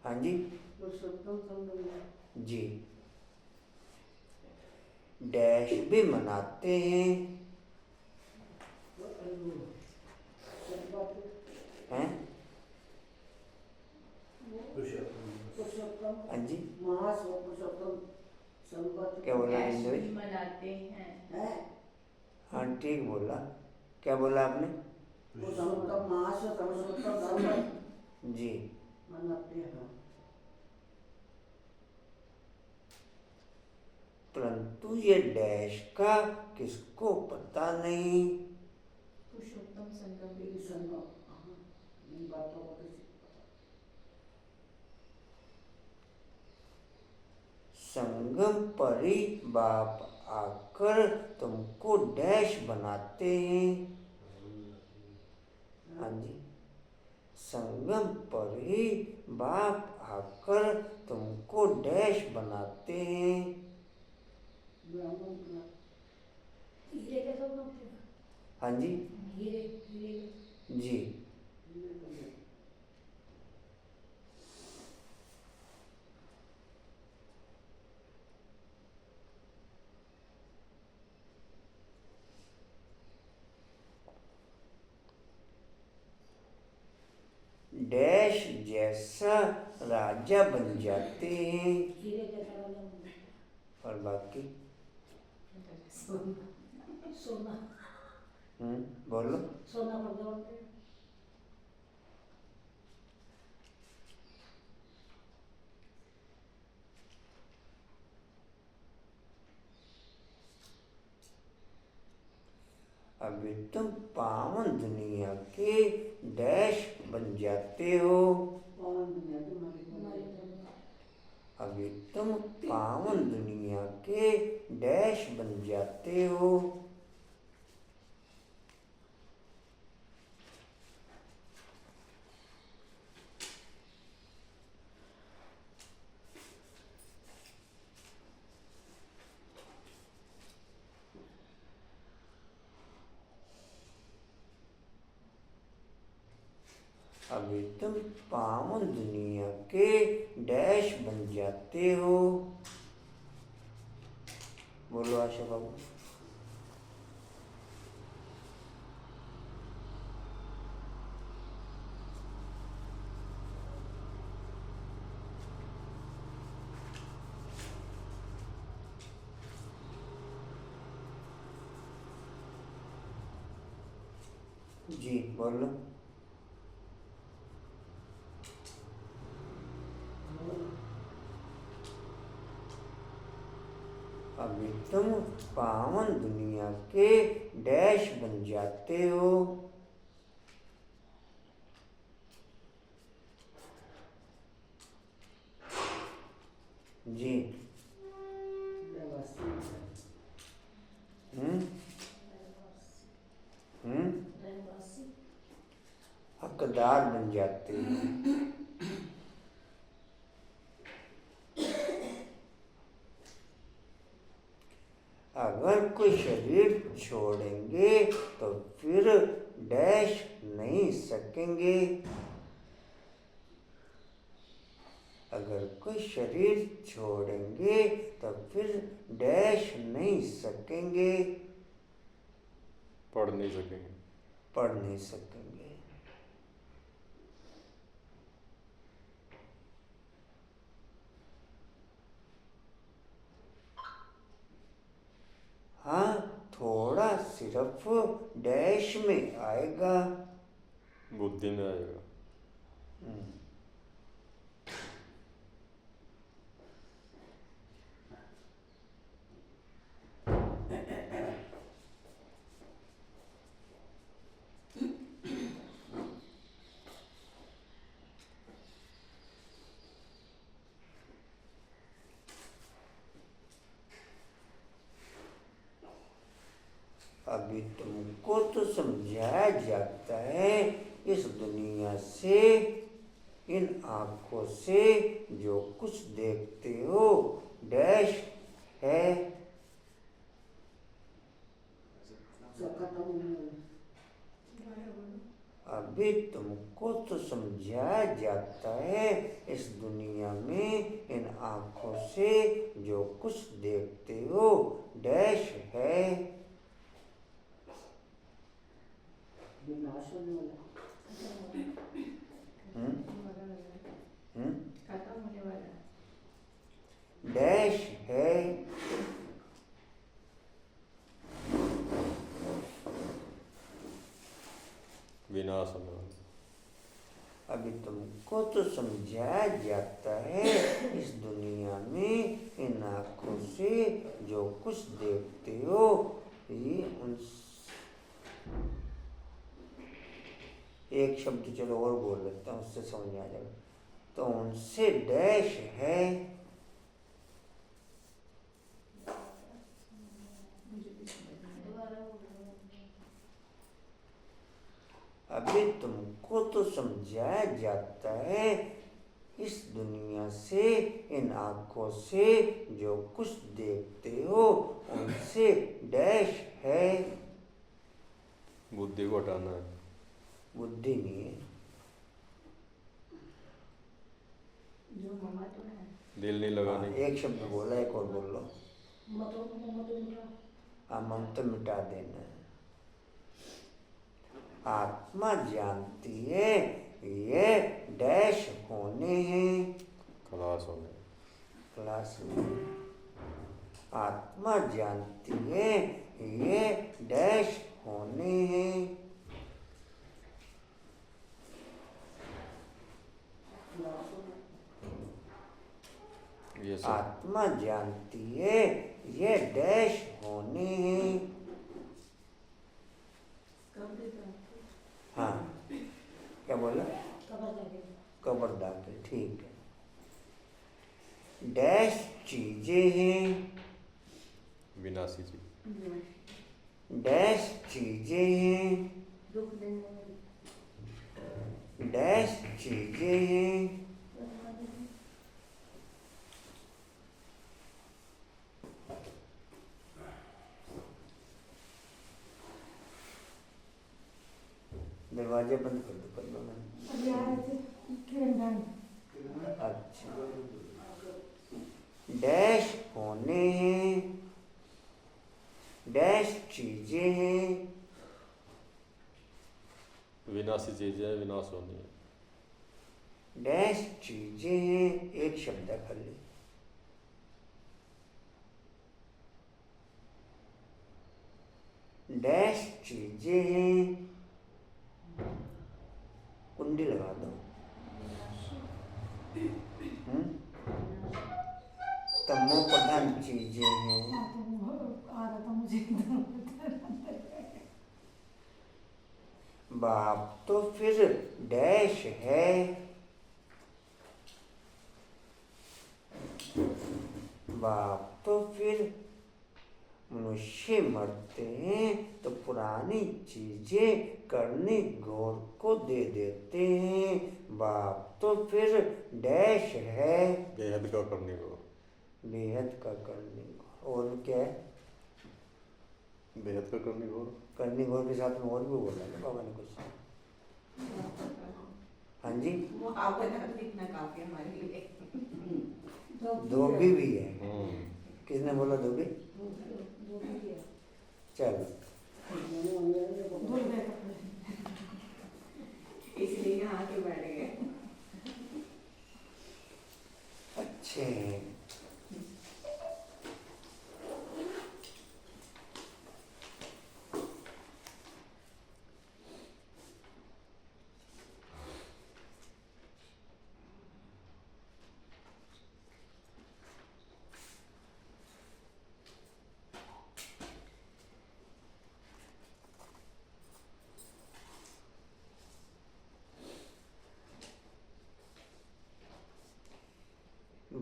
हाँ जी, जी, डैश भी मनाते हैं। हैं? हाँ जी, क्या बोला इंद्रेश? मनाते हैं। हाँ ठीक बोला। क्या बोला आपने? जी, मनाते हैं। परंतु ये डैश का किसको पता नहीं। पुरुषोत्तम संगम ये संगम, हाँ, इन बातों को किसी को पता संगम पर ही बाप आकर तुमको डैश बनाते हैं। हाँ जी, संगम पर ही बाप आकर तुमको डैश बनाते हैं। ब्राह्मण बना हीरे के तो बनते हैं। हाँ जी हीरे हीरे के। जी। ये बने। डैश जैसा राजा बन जाते हैं। हीरे जैसा राजा बनते हैं। और बाकी सोना बोलो। सोना पर दौड़ते हैं। अभी तुम पावन दुनिया के डैश बन जाते हो। पवन दुनिया के मालिक बन हमारे गए। घर में अभी तुम पावन दुनिया के डैश बन जाते हो। अभी तुम पावन दुनिया के डैश बन जाते हो। बोलो आशा बाबू। जी बोलो। अभी तुम पावन दुनिया के डैश बन जाते हो। जी। व्यवस्थित है। हम्म हम्म रहवासी। हकदार बन जाते हो। अगर कोई शरीर छोड़ेंगे तो फिर डैश नहीं सकेंगे। अगर कोई शरीर छोड़ेंगे तो फिर डैश नहीं सकेंगे। पढ़ नहीं सकेंगे। पढ़ नहीं सकेंगे। हाँ, थोड़ा सिर्फ डैश में आएगा। बुद्धि में आएगा। अभी तुमको तो समझाया जाता है इस दुनिया से, इन आंखों से जो कुछ देखते हो डैश है। सब खत्म होने वाला। अभी तुमको तो समझाया जाता है इस दुनिया में इन आंखों से जो कुछ देखते हो डैश है। विनाश होने वाला। खत्म होने वाला डैश है। विनाश होने वाला। अभी तुमको तो समझाया जाता है इस दुनिया में इन आँखों से जो कुछ देखते हो ये उन एक शब्द चलो और बोल लेता हूँ, उससे समझ में आ जाएगा। तो उनसे डैश है, अभी तुमको तो समझाया जाता है इस दुनिया से इन आँखों से जो कुछ देखते हो उनसे डैश है। बुद्धि को हटाना है। बुद्धि नहीं है, जो ममा तो है। दिल नहीं लगाने की। एक शब्द बोला, एक और बोल लो। ममता मिटा देना है। आत्मा जानती है ये डैश होने हैं, खलास होने। क्लास में आत्मा जानती है ये डैश होने हैं। ये सब आत्मा जानती है ये डैश होने हैं। कब देता है? हाँ, क्या बोला? कबर दाखिल, ठीक है। डैश चीजें हैं, विनाशी चीज। डैश चीजें हैं, दुख देने वाली। डैश चीजें हैं। दरवाजे बंद कर दो मैंने। अच्छा, डैश होने हैं, डैश चीजें हैं, विनाशी चीजें हैं, विनाश होनी है। डैश चीजें हैं, एक शब्द है खाली। डैश चीजें हैं, कुंडी लगा दो। तमो प्रधान चीजें हैं। बाप तो फिर डैश है, बाप तो फिर मनुष्य मरते हैं तो पुरानी चीजें करने गौर को दे देते हैं। बाप तो फिर डैश है, बेहद का करने को। बेहद का करने को। और क्या है? बेहद का करने को। करने गौर के साथ में और भी बोला ना बाबा ने कुछ। हाँ जी, वो आपका नाम लिखना काफी हमारे लिए। धोबी भी है। किसने बोला धोबी? चलो, इसलिए यहाँ के बैठ गए। अच्छे।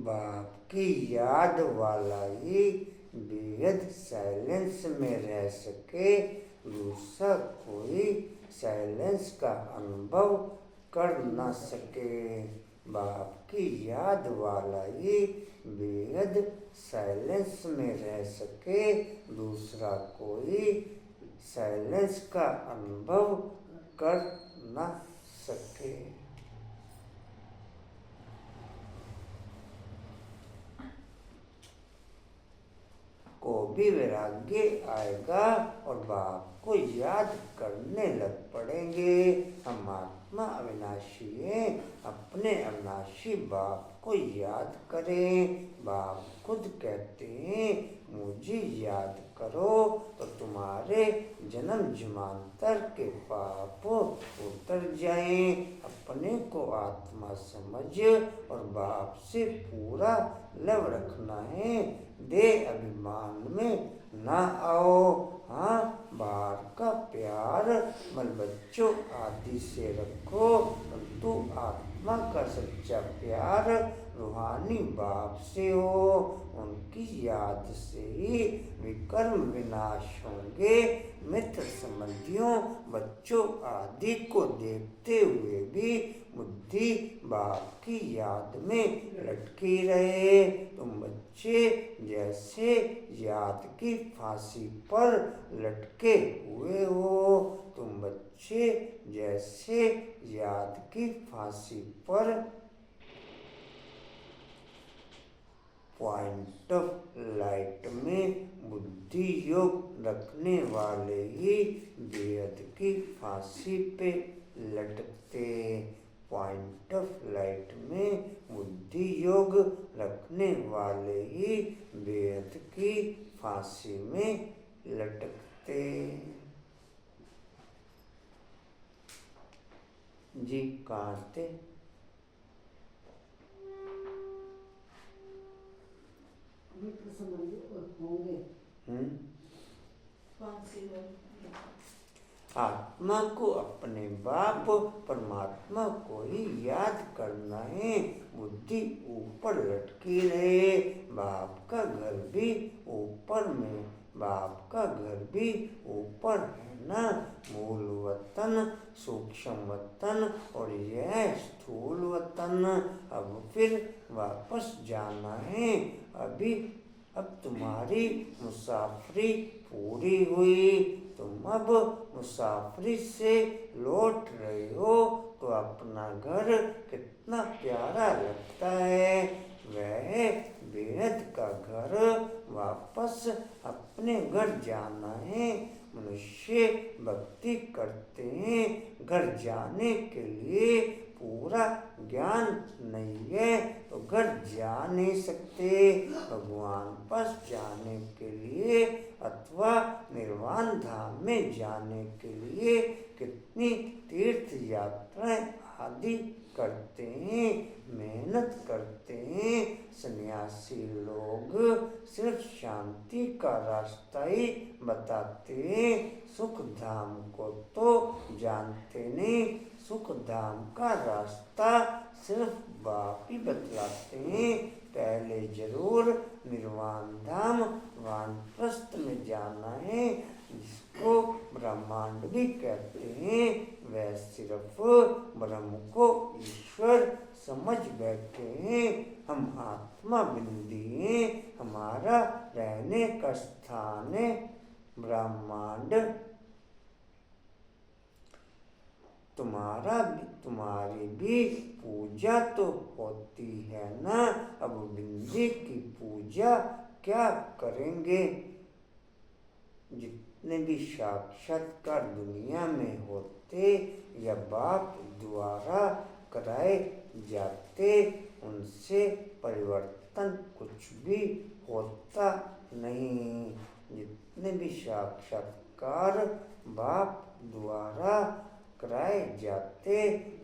बाप की याद वाला ही बेहद साइलेंस में रह सके, दूसरा कोई साइलेंस का अनुभव कर न सके। बाप की याद वाला ही बेहद साइलेंस में रह सके, दूसरा कोई साइलेंस का अनुभव कर न सके। को भी वैराग्य आएगा और बाप को याद करने लग पड़ेंगे। हम आत्मा अविनाशी है, अपने अविनाशी बाप को याद करें। बाप खुद कहते हैं मुझे याद करो तो तुम्हारे जन्म जन्मांतर के पाप उतर जाएं। अपने को आत्मा समझ और बाप से पूरा लव रखना है। दे अभिमान में ना आओ। हाँ, बाहर का प्यार बाल बच्चों आदि से रखो, परंतु आत्मा का सच्चा प्यार रूहानी बाप से हो। उनकी याद से ही विकर्म विनाश होंगे। मित्र संबंधियों बच्चों आदि को देखते हुए भी बुद्धि बाप की याद में लटकी रहे। तुम बच्चे जैसे याद की फांसी पर लटके हुए हो। तुम बच्चे जैसे याद की फांसी पर पॉइंट ऑफ लाइट में बुद्धि योग रखने वाले ही बेहद की फांसी पे लटकते। पॉइंट ऑफ लाइट में बुद्धि योग रखने वाले ही बेहद की फांसी में लटकते। जी कांटे मित्र संबंधी होंगे। कौन सी लोग? आत्मा को अपने बाप परमात्मा को ही याद करना है। बुद्धि ऊपर लटकी रहे। बाप का घर भी ऊपर में, बाप का घर भी ऊपर है ना। मूल वतन, सूक्ष्म वतन और यह स्थूल वतन। अब फिर वापस जाना है। अब तुम्हारी मुसाफरी पूरी हुई। तुम अब मुसाफरी से लौट रहे हो तो अपना घर कितना प्यारा लगता है। वह बेहद का घर वापस अपने घर जाना है। मनुष्य भक्ति करते हैं, घर जाने के लिए पूरा ज्ञान नहीं है तो घर जा नहीं सकते। भगवान पास जाने के लिए अथवा निर्वाण धाम में जाने के लिए कितनी तीर्थ यात्राएं आदि करते हैं, मेहनत करते हैं। सन्यासी लोग सिर्फ शांति का रास्ता ही बताते हैं, सुख धाम को तो जानते नहीं। सुख धाम का रास्ता सिर्फ बाप ही बतलाते हैं। पहले जरूर निर्वाण धाम वानप्रस्थ में जाना है, जिसको ब्रह्मांड भी कहते हैं। वह सिर्फ ब्रह्म को ईश्वर समझ बैठे हैं। हम आत्मा बिंदी हैं, हमारा रहने का स्थान है ब्रह्मांड। तुम्हारी भी पूजा तो होती है ना। अब बिंदी की पूजा क्या करेंगे? जितने भी साक्षात्कार दुनिया में होते या बाप द्वारा कराए जाते, उनसे परिवर्तन कुछ भी होता नहीं। जितने भी साक्षात्कार बाप द्वारा कराए जाते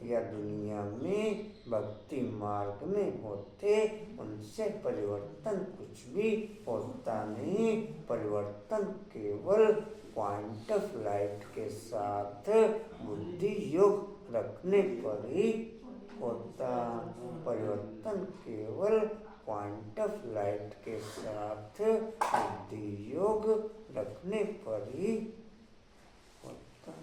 या दुनिया में भक्ति मार्ग में होते, उनसे परिवर्तन कुछ भी होता नहीं। परिवर्तन केवल पॉइंट ऑफ लाइट के साथ बुद्धि योग रखने पर ही होता। परिवर्तन केवल पॉइंट ऑफ लाइट के साथ बुद्धि योग रखने पर ही होता।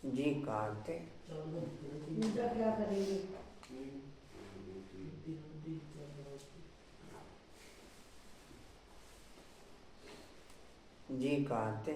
जी कांटे पूजा क्या करेंगे? जी कांटे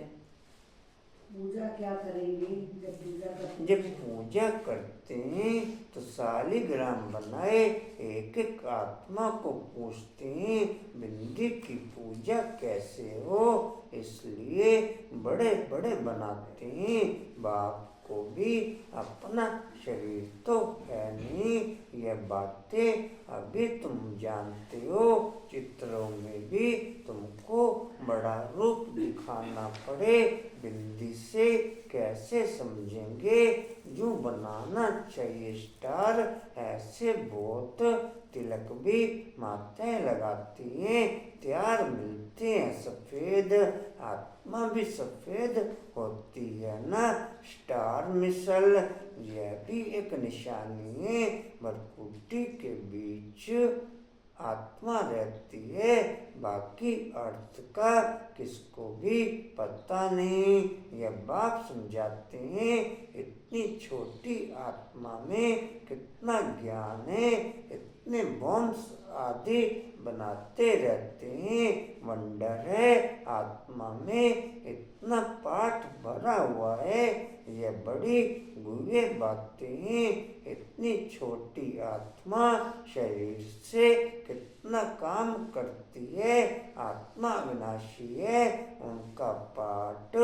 पूजा क्या करेंगे जब पूजा करते जब हैं? पूजा करते हैं तो शालिग्राम बनाए एक एक आत्मा को पूछते हैं बिंदी की पूजा कैसे हो, इसलिए बड़े बड़े बनाते हैं। बाप को भी अपना शरीर तो है नहीं, यह बातें अभी तुम जानते हो। चित्रों में भी तुमको बड़ा रूप दिखाना पड़े, बिंदी से कैसे समझेंगे। जो बनाना चाहिए स्टार, ऐसे बहुत तिलक भी माताएं लगाती हैं, त्यार मिलते हैं सफेद, आत्मा भी सफेद होती है ना। स्टार मिसल यह भी एक निशानी है, भरकुटी के बीच आत्मा रहती है, बाकी अर्थ का किसको भी पता नहीं। यह बाप समझाते हैं इतनी छोटी आत्मा में कितना ज्ञान है, इतने बॉम्ब्स आदि बनाते रहते हैं। वंडर है आत्मा में इतना पाठ भरा हुआ है, यह बड़ी गुहे बातें हैं। इतनी छोटी आत्मा शरीर से कितना काम करती है। आत्मा विनाशी है, उनका पाठ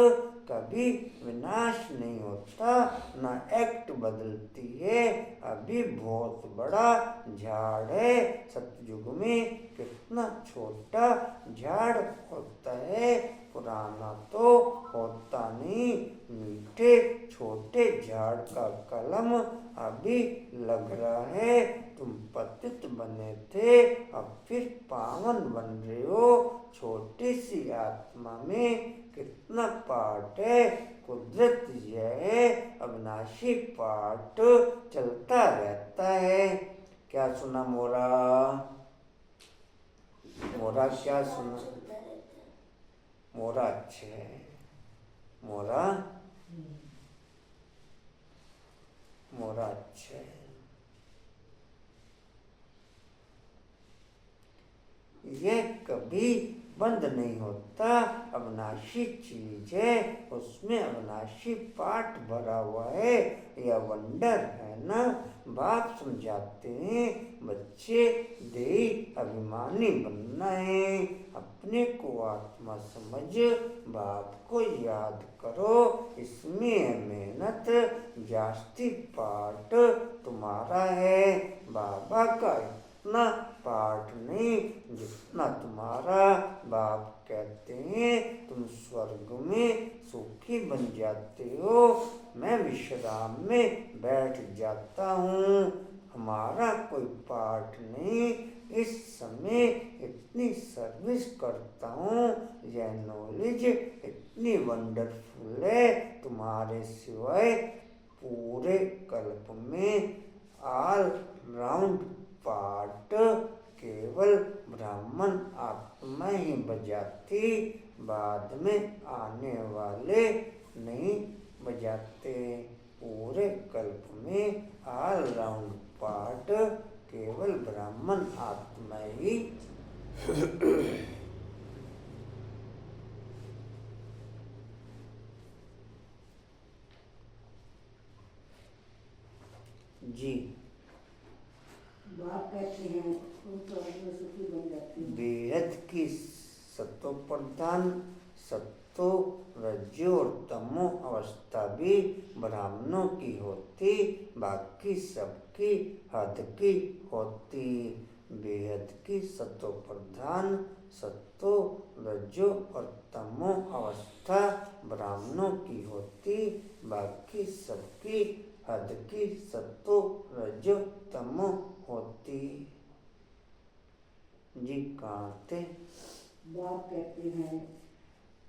कभी विनाश नहीं होता, ना एक्ट बदलती है। अभी बहुत बड़ा झाड़ है, सतयुग में कितना छोटा झाड़ होता है, पुराना तो होता नहीं। मीठे छोटे झाड़ का कलम अभी लग रहा है। तुम पतित बने थे, अब फिर पावन बन रहे हो। छोटी सी आत्मा में कितना पाठ है, कुदरत यह है, अविनाशी पाठ चलता रहता है। क्या सुना मोरा? मोरा क्या सुना? चलता रहता है। मोरा अच्छे है, मोरा मोरा अच्छे है। ये कभी बंद नहीं होता, अविनाशी चीज है, उसमें अविनाशी पाठ भरा हुआ है। यह वंडर है ना। बाप समझाते हैं बच्चे देही अभिमानी बनना है, अपने को आत्मा समझ बाप को याद करो, इसमें है मेहनत, जास्ती पाठ तुम्हारा है, बाबा का इतना पाठ नहीं जितना तुम्हारा। बाप कहते हैं तुम स्वर्ग में सुखी बन जाते हो, मैं विश्राम में बैठ जाता हूँ, हमारा कोई पाठ नहीं। इस समय इतनी सर्विस करता हूँ, यह नॉलेज इतनी वंडरफुल है, तुम्हारे सिवाय पूरे कल्प में ऑल राउंड पाठ केवल ब्राह्मण आत्मा ही बजाती, बाद में आने वाले नहीं बजाते। पूरे कल्प में ऑल राउंड पाठ केवल ब्राह्मण आत्मा ही जी। बाप कहते हैं तुम स्वर्ग में सुखी बन जाते हो। बेहद की सतो प्रधान सत्तो रज्जो और तमो अवस्था भी ब्राह्मणों की होती, बाकी सबकी हद की होती। बेहद की सतो प्रधान सत्तो रज्जो और तमो अवस्था ब्राह्मणों की होती, बाकी सबकी हद की सत्तो रज्जो तमो होती। जी कहाँ थे? बाप कहते हैं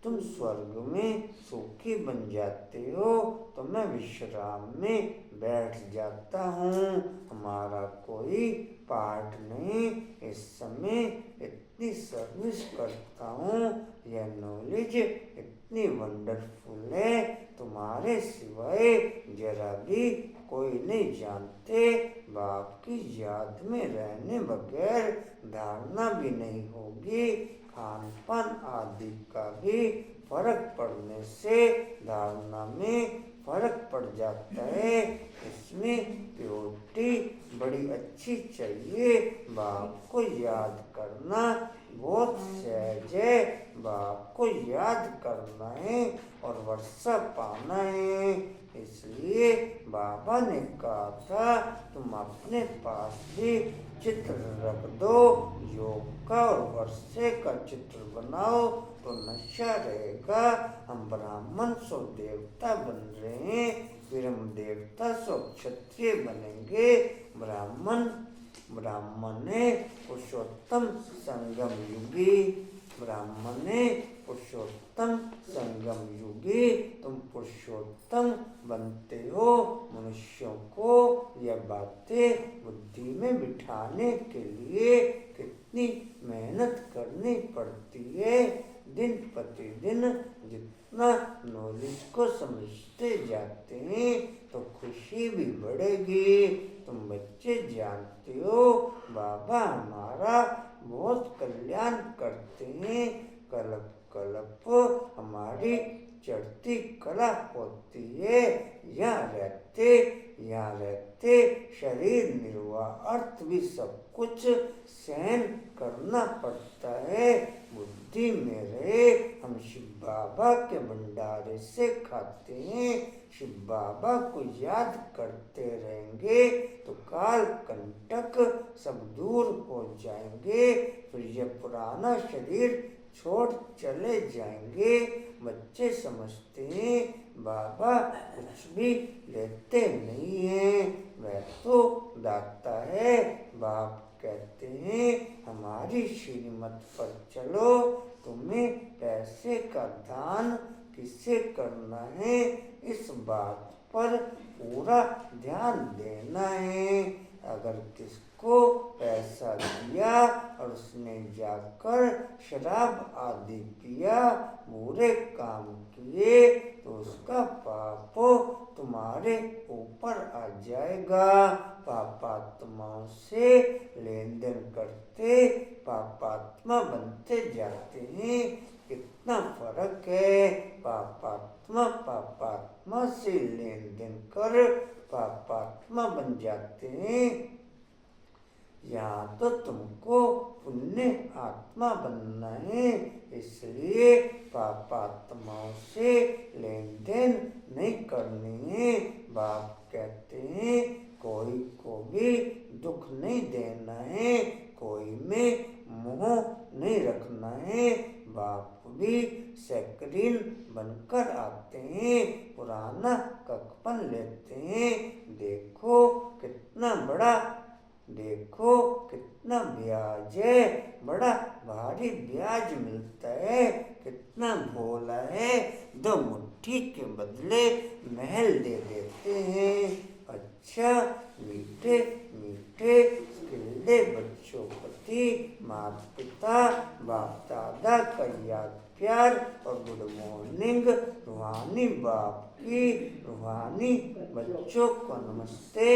तुम स्वर्ग में सुखी बन जाते हो, तो मैं विश्राम में बैठ जाता हूँ, हमारा कोई पाठ नहीं। इस समय इतनी सर्विस करता हूँ, यह नॉलेज इतनी वंडरफुल है, तुम्हारे सिवाय जरा भी कोई नहीं जानते। बाप की याद में रहने बगैर धारणा भी नहीं होगी, खान पान आदि का भी फर्क पड़ने से धारणा में फर्क पड़ जाता है। इसमें प्योरिटी बड़ी अच्छी चाहिए। बाप को याद करना बहुत सहज है। बाप को याद करना है और वर्षा पाना है। इसलिए बाबा ने कहा था तुम अपने पास भी चित्र रख दो, योग का और वर्षे का चित्र बनाओ तो नशा रहेगा। हम ब्राह्मण सो देवता बन रहे हैं, फिर हम देवता सो क्षत्रिय बनेंगे। ब्राह्मण है पुरुषोत्तम संगम युगी। ब्राह्मण है पुरुषोत्तम संगम युगी। तुम पुरुषोत्तम बनते हो। मनुष्यों को यह बातें बुद्धि में बिठाने के लिए कितनी मेहनत करनी पड़ती है। दिन प्रतिदिन जितना नॉलेज को समझते जाते हैं तो खुशी भी बढ़ेगी। तुम बच्चे जानते हो बाबा हमारा बहुत कल्याण करते हैं। कल्प कल्प हमारी चढ़ती कला होती है। यहाँ रहते शरीर निर्वाह अर्थ भी सब कुछ सहन करना पड़ता है। बुद्धि में रहे हम शिव बाबा के भंडारे से खाते हैं। शिव बाबा को याद करते रहेंगे तो काल कंटक सब दूर हो जाएंगे। फिर यह पुराना शरीर छोड़ चले जाएंगे। बच्चे समझते हैं बाबा कुछ भी लेते नहीं हैं, वह तो दाता है। बाप कहते हैं हमारी श्रीमत पर चलो। तुम्हें पैसे का दान किसे करना है इस बात पर पूरा ध्यान देना है। अगर किसको पैसा दिया और उसने जाकर शराब आदि पिया, बुरे काम किए तो उसका पाप तुम्हारे ऊपर आ जाएगा। पापात्माओं से लेन देन करते पापात्मा बनते जाते हैं। कितना फर्क है। पापात्मा से लेन देन कर पापात्मा बन जाते हैं। यहाँ तो तुमको पुण्य आत्मा बनना है। इसलिए पापात्माओं से लेन देन नहीं करनी है। बाप कहते हैं कोई को भी दुख नहीं देना है, कोई में मोह नहीं रखना है। बाप भी सैकरीन बनकर आते हैं, पुराना ककपन लेते हैं। देखो कितना ब्याज है, बड़ा भारी ब्याज मिलता है। कितना भोला है, 2 मुट्ठी के बदले महल दे देते हैं। अच्छा मीठे मीठे खिलते बच्चों प्रति माता पिता बाप दादा का याद प्यार और गुड मॉर्निंग। रूहानी बाप की रूहानी बच्चों को नमस्ते।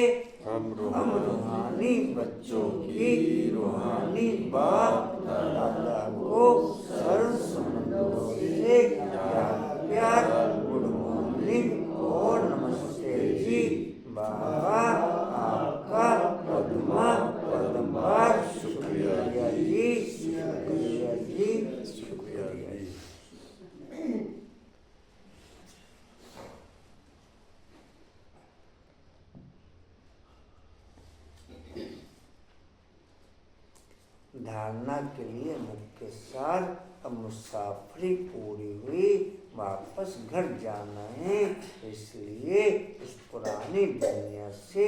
हम रूहानी बच्चों की रूहानी बाप दादा को सर्व संबंधों से याद प्यार गुड मॉर्निंग और नमस्ते जी। बाबा आपका पद्मार शुक्रिया जी, शुक्रिया जी, शुक्रिया जी। धारणा के लिए मुख्य सार। अब मुसाफरी पूरी हुई, वापस घर जाना है। इसलिए इस पुरानी दुनिया से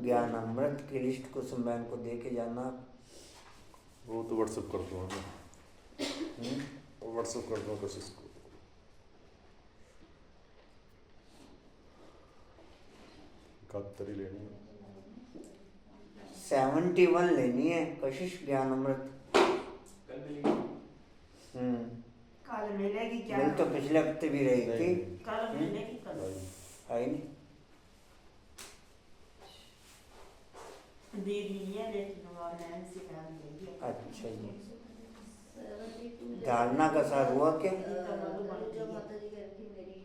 ज्ञान अमृत की लिस्ट को समय को दे के जाना। वो तो व्हाट्सएप कर दूँगा मैं, व्हाट्सएप कर दूँगा कोशिश को। इकहत्तर ही लेनी है, 71 लेनी है कशिश ज्ञान अमृत। कल मिलेगी क्या? मिल तो पिछले हफ्ते भी रही थी। कल मिलेगी कल है नहीं दे दी है, लेकिन वो ऑनलाइन से काम नहीं है। अच्छा जी। 72 धारणा का सार हुआ क्या? जो माता जी कह रही थी मेरी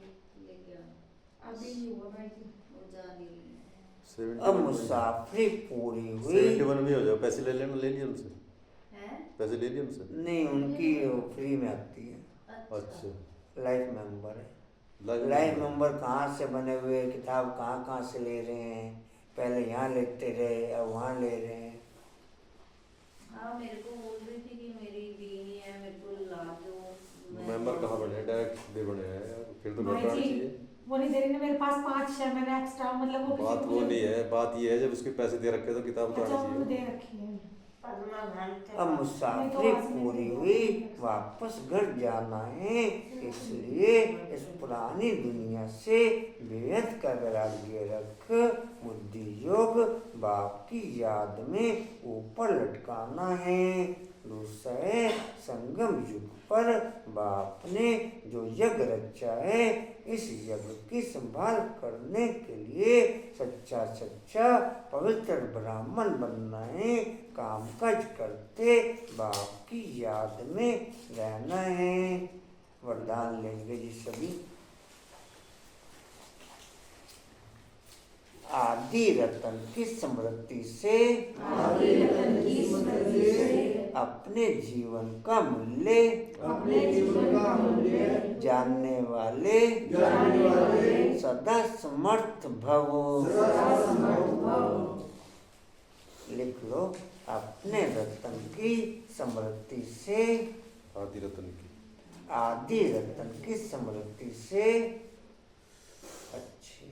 लेके आना अभी नहीं हुआ भाई जी वो जा नहीं रही है। अब 71 मुसाफरी पूरी हुई। 71 में हो जाओ। पैसे ले लेना, ले लिए उनसे, हैं? पैसे ले लिए उनसे। नहीं, उनकी फ्री में आती है, अच्छा, लाइफ मेंबर है। लाइफ लाइफ मेंबर कहाँ से बने हुए, किताब कहाँ कहाँ से ले रहे हैं, पहले यहाँ लेते रहे अब वहाँ ले रहे हैं। हाँ मेरे को बोल रही थी कि मेरी बीवी है मेरे को ला दो। मेंबर कहाँ बने हैं, डायरेक्ट दे बने हैं यार, फिर तो भाई घबराना जी, चाहिए। वो नहीं दे रही ना मेरे पास 5 शेयर मैंने एक्स्ट्रा, मतलब वो बात वो नहीं है, बात ये है जब उसके पैसे दे रखे तो किताब तो अच्छा आनी उन्होंने चाहिए। दे रखी है। अब मुसाफरी पूरी हुई, वापस घर जाना है, इसलिए इस पुरानी दुनिया से बेहद का वैराग्य रख बुद्धि योग बाप की याद में ऊपर लटकाना है। दूसरा है संगम युग पर बाप ने जो यज्ञ रचा है, इस यज्ञ की संभाल करने के लिए सच्चा पवित्र ब्राह्मण बनना है। काम काज करते बाप की याद में रहना है। वरदान लेंगे जी सभी। आदि रतन की स्मृति से अपने जीवन का मूल्य जानने वाले सदा समर्थ भवो। लिख लो, अपने रतन की स्मृति से, आदि रतन की, आदि रतन की स्मृति से, अच्छे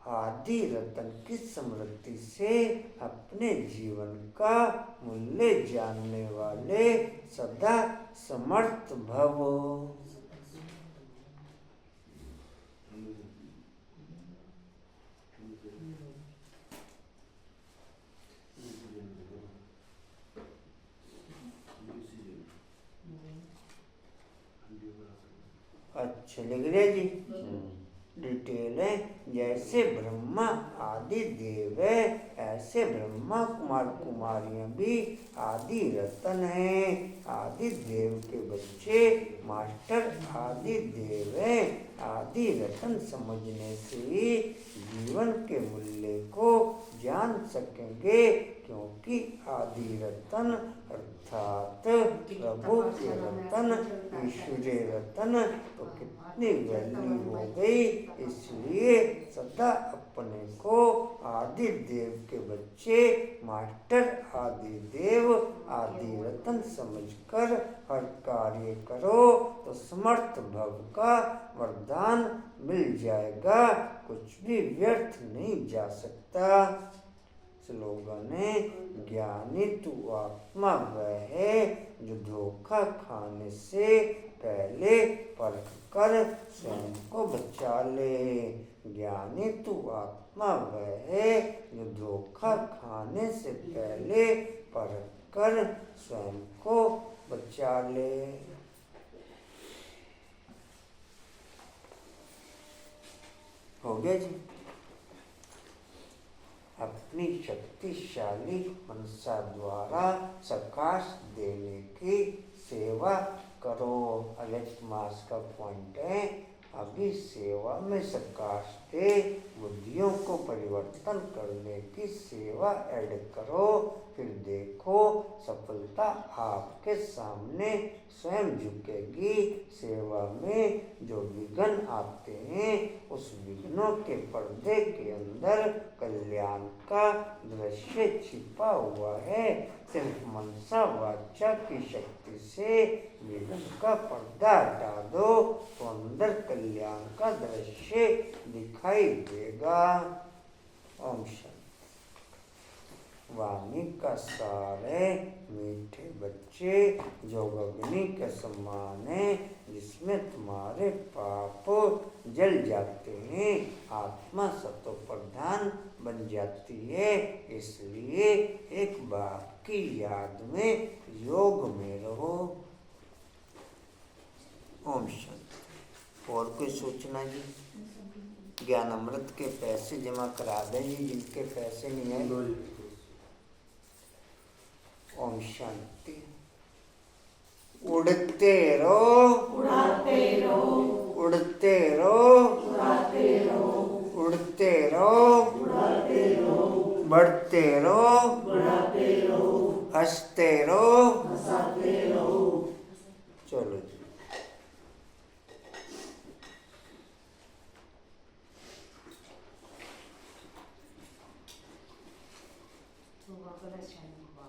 आदि रतन की स्मृति से अपने जीवन का मूल्य जानने वाले सदा समर्थ भवो। अच्छा लिख रहे जी। डिटेल है, जैसे ब्रह्मा आदि देव है, ऐसे ब्रह्मा कुमार कुमारियां भी आदि रतन हैं। आदि देव के बच्चे मास्टर आदि देव हैं। आदि रतन समझने से ही जीवन के मूल्य को जान सकेंगे, क्योंकि आदि रतन अर्थात प्रभु के रतन, ईश्वरीय रतन तो कितनी वैल्यू हो गई। इसलिए सदा अपने को आदि देव के बच्चे मास्टर आदि देव आदि रतन समझकर हर कार्य करो तो समर्थ भव का वरदान मिल जाएगा। कुछ भी व्यर्थ नहीं जा सकता। स्लोगन है, ज्ञानी तू आत्मा वह है जो धोखा खाने से पहले परख कर स्वयं को बचा ले। ज्ञानी तू आत्मा वह है जो धोखा खाने से पहले परख कर स्वयं को बचा ले। हो गया जी। अपनी शक्तिशाली मनसा द्वारा सकाश देने की सेवा करो। अगस्त मास का पॉइंट है, अभी सेवा में सकाश दे, बुद्धियों को परिवर्तन करने की सेवा ऐड करो। फिर देखो सफलता आपके सामने स्वयं झुकेगी। सेवा में जो विघ्न आते हैं, उस विघ्नों के पर्दे के अंदर कल्याण का दृश्य छिपा हुआ है। सिर्फ मनसा वाचा की शक्ति से विघ्न का पर्दा हटा दो तो अंदर कल्याण का दृश्य दिखाई देगा। ओम शांति। वाणी का सार है, मीठे बच्चे जो अग्नि के समान है, जिसमें तुम्हारे पाप जल जाते हैं, आत्मा सतो प्रधान बन जाती है। इसलिए एक बाप की याद में योग में रहो। ओम शांति। और कोई सूचना जी? ज्ञान अमृत के पैसे जमा करा देंगे जिनके पैसे नहीं है। लो जी। ओम शांति। उड़ते रहो, उड़ाते रहो, उड़ते रहो, उड़ाते रहो, उड़ते रहो, उड़ाते रहो, बढ़ते रहो, बढ़ाते रहो, हंसते रहो, हंसाते रहो। चलो जी। तो वापस शादी को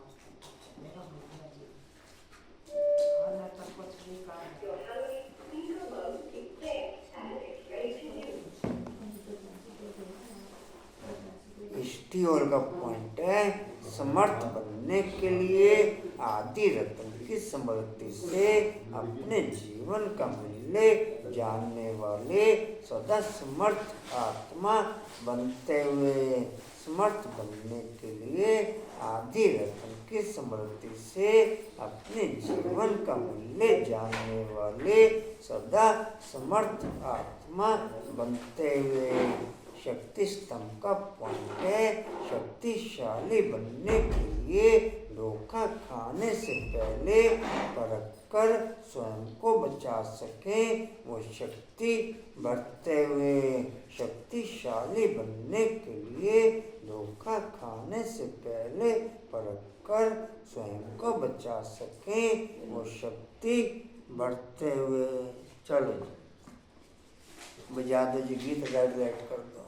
मेरा भूखा जी और मैं तब कुछ भी कर स्टील का पॉइंट है, समर्थ बनने के लिए आदि रत्न की स्मृति से अपने जीवन का मूल्य जानने वाले सदा समर्थ आत्मा बनते हुए, समर्थ बनने के लिए आदि रत्न की स्मृति से अपने जीवन का मूल्य जानने वाले सदा समर्थ आत्मा बनते हुए। शक्ति स्तंभ का पॉइंट है, शक्तिशाली बनने के लिए धोखा खाने से पहले परख कर स्वयं को बचा सके वो शक्ति बढ़ते हुए। शक्तिशाली बनने के लिए धोखा खाने से पहले परख कर स्वयं को बचा सके वो शक्ति बढ़ते हुए। चलो बजा दो जी, गीत गाइड कर दो।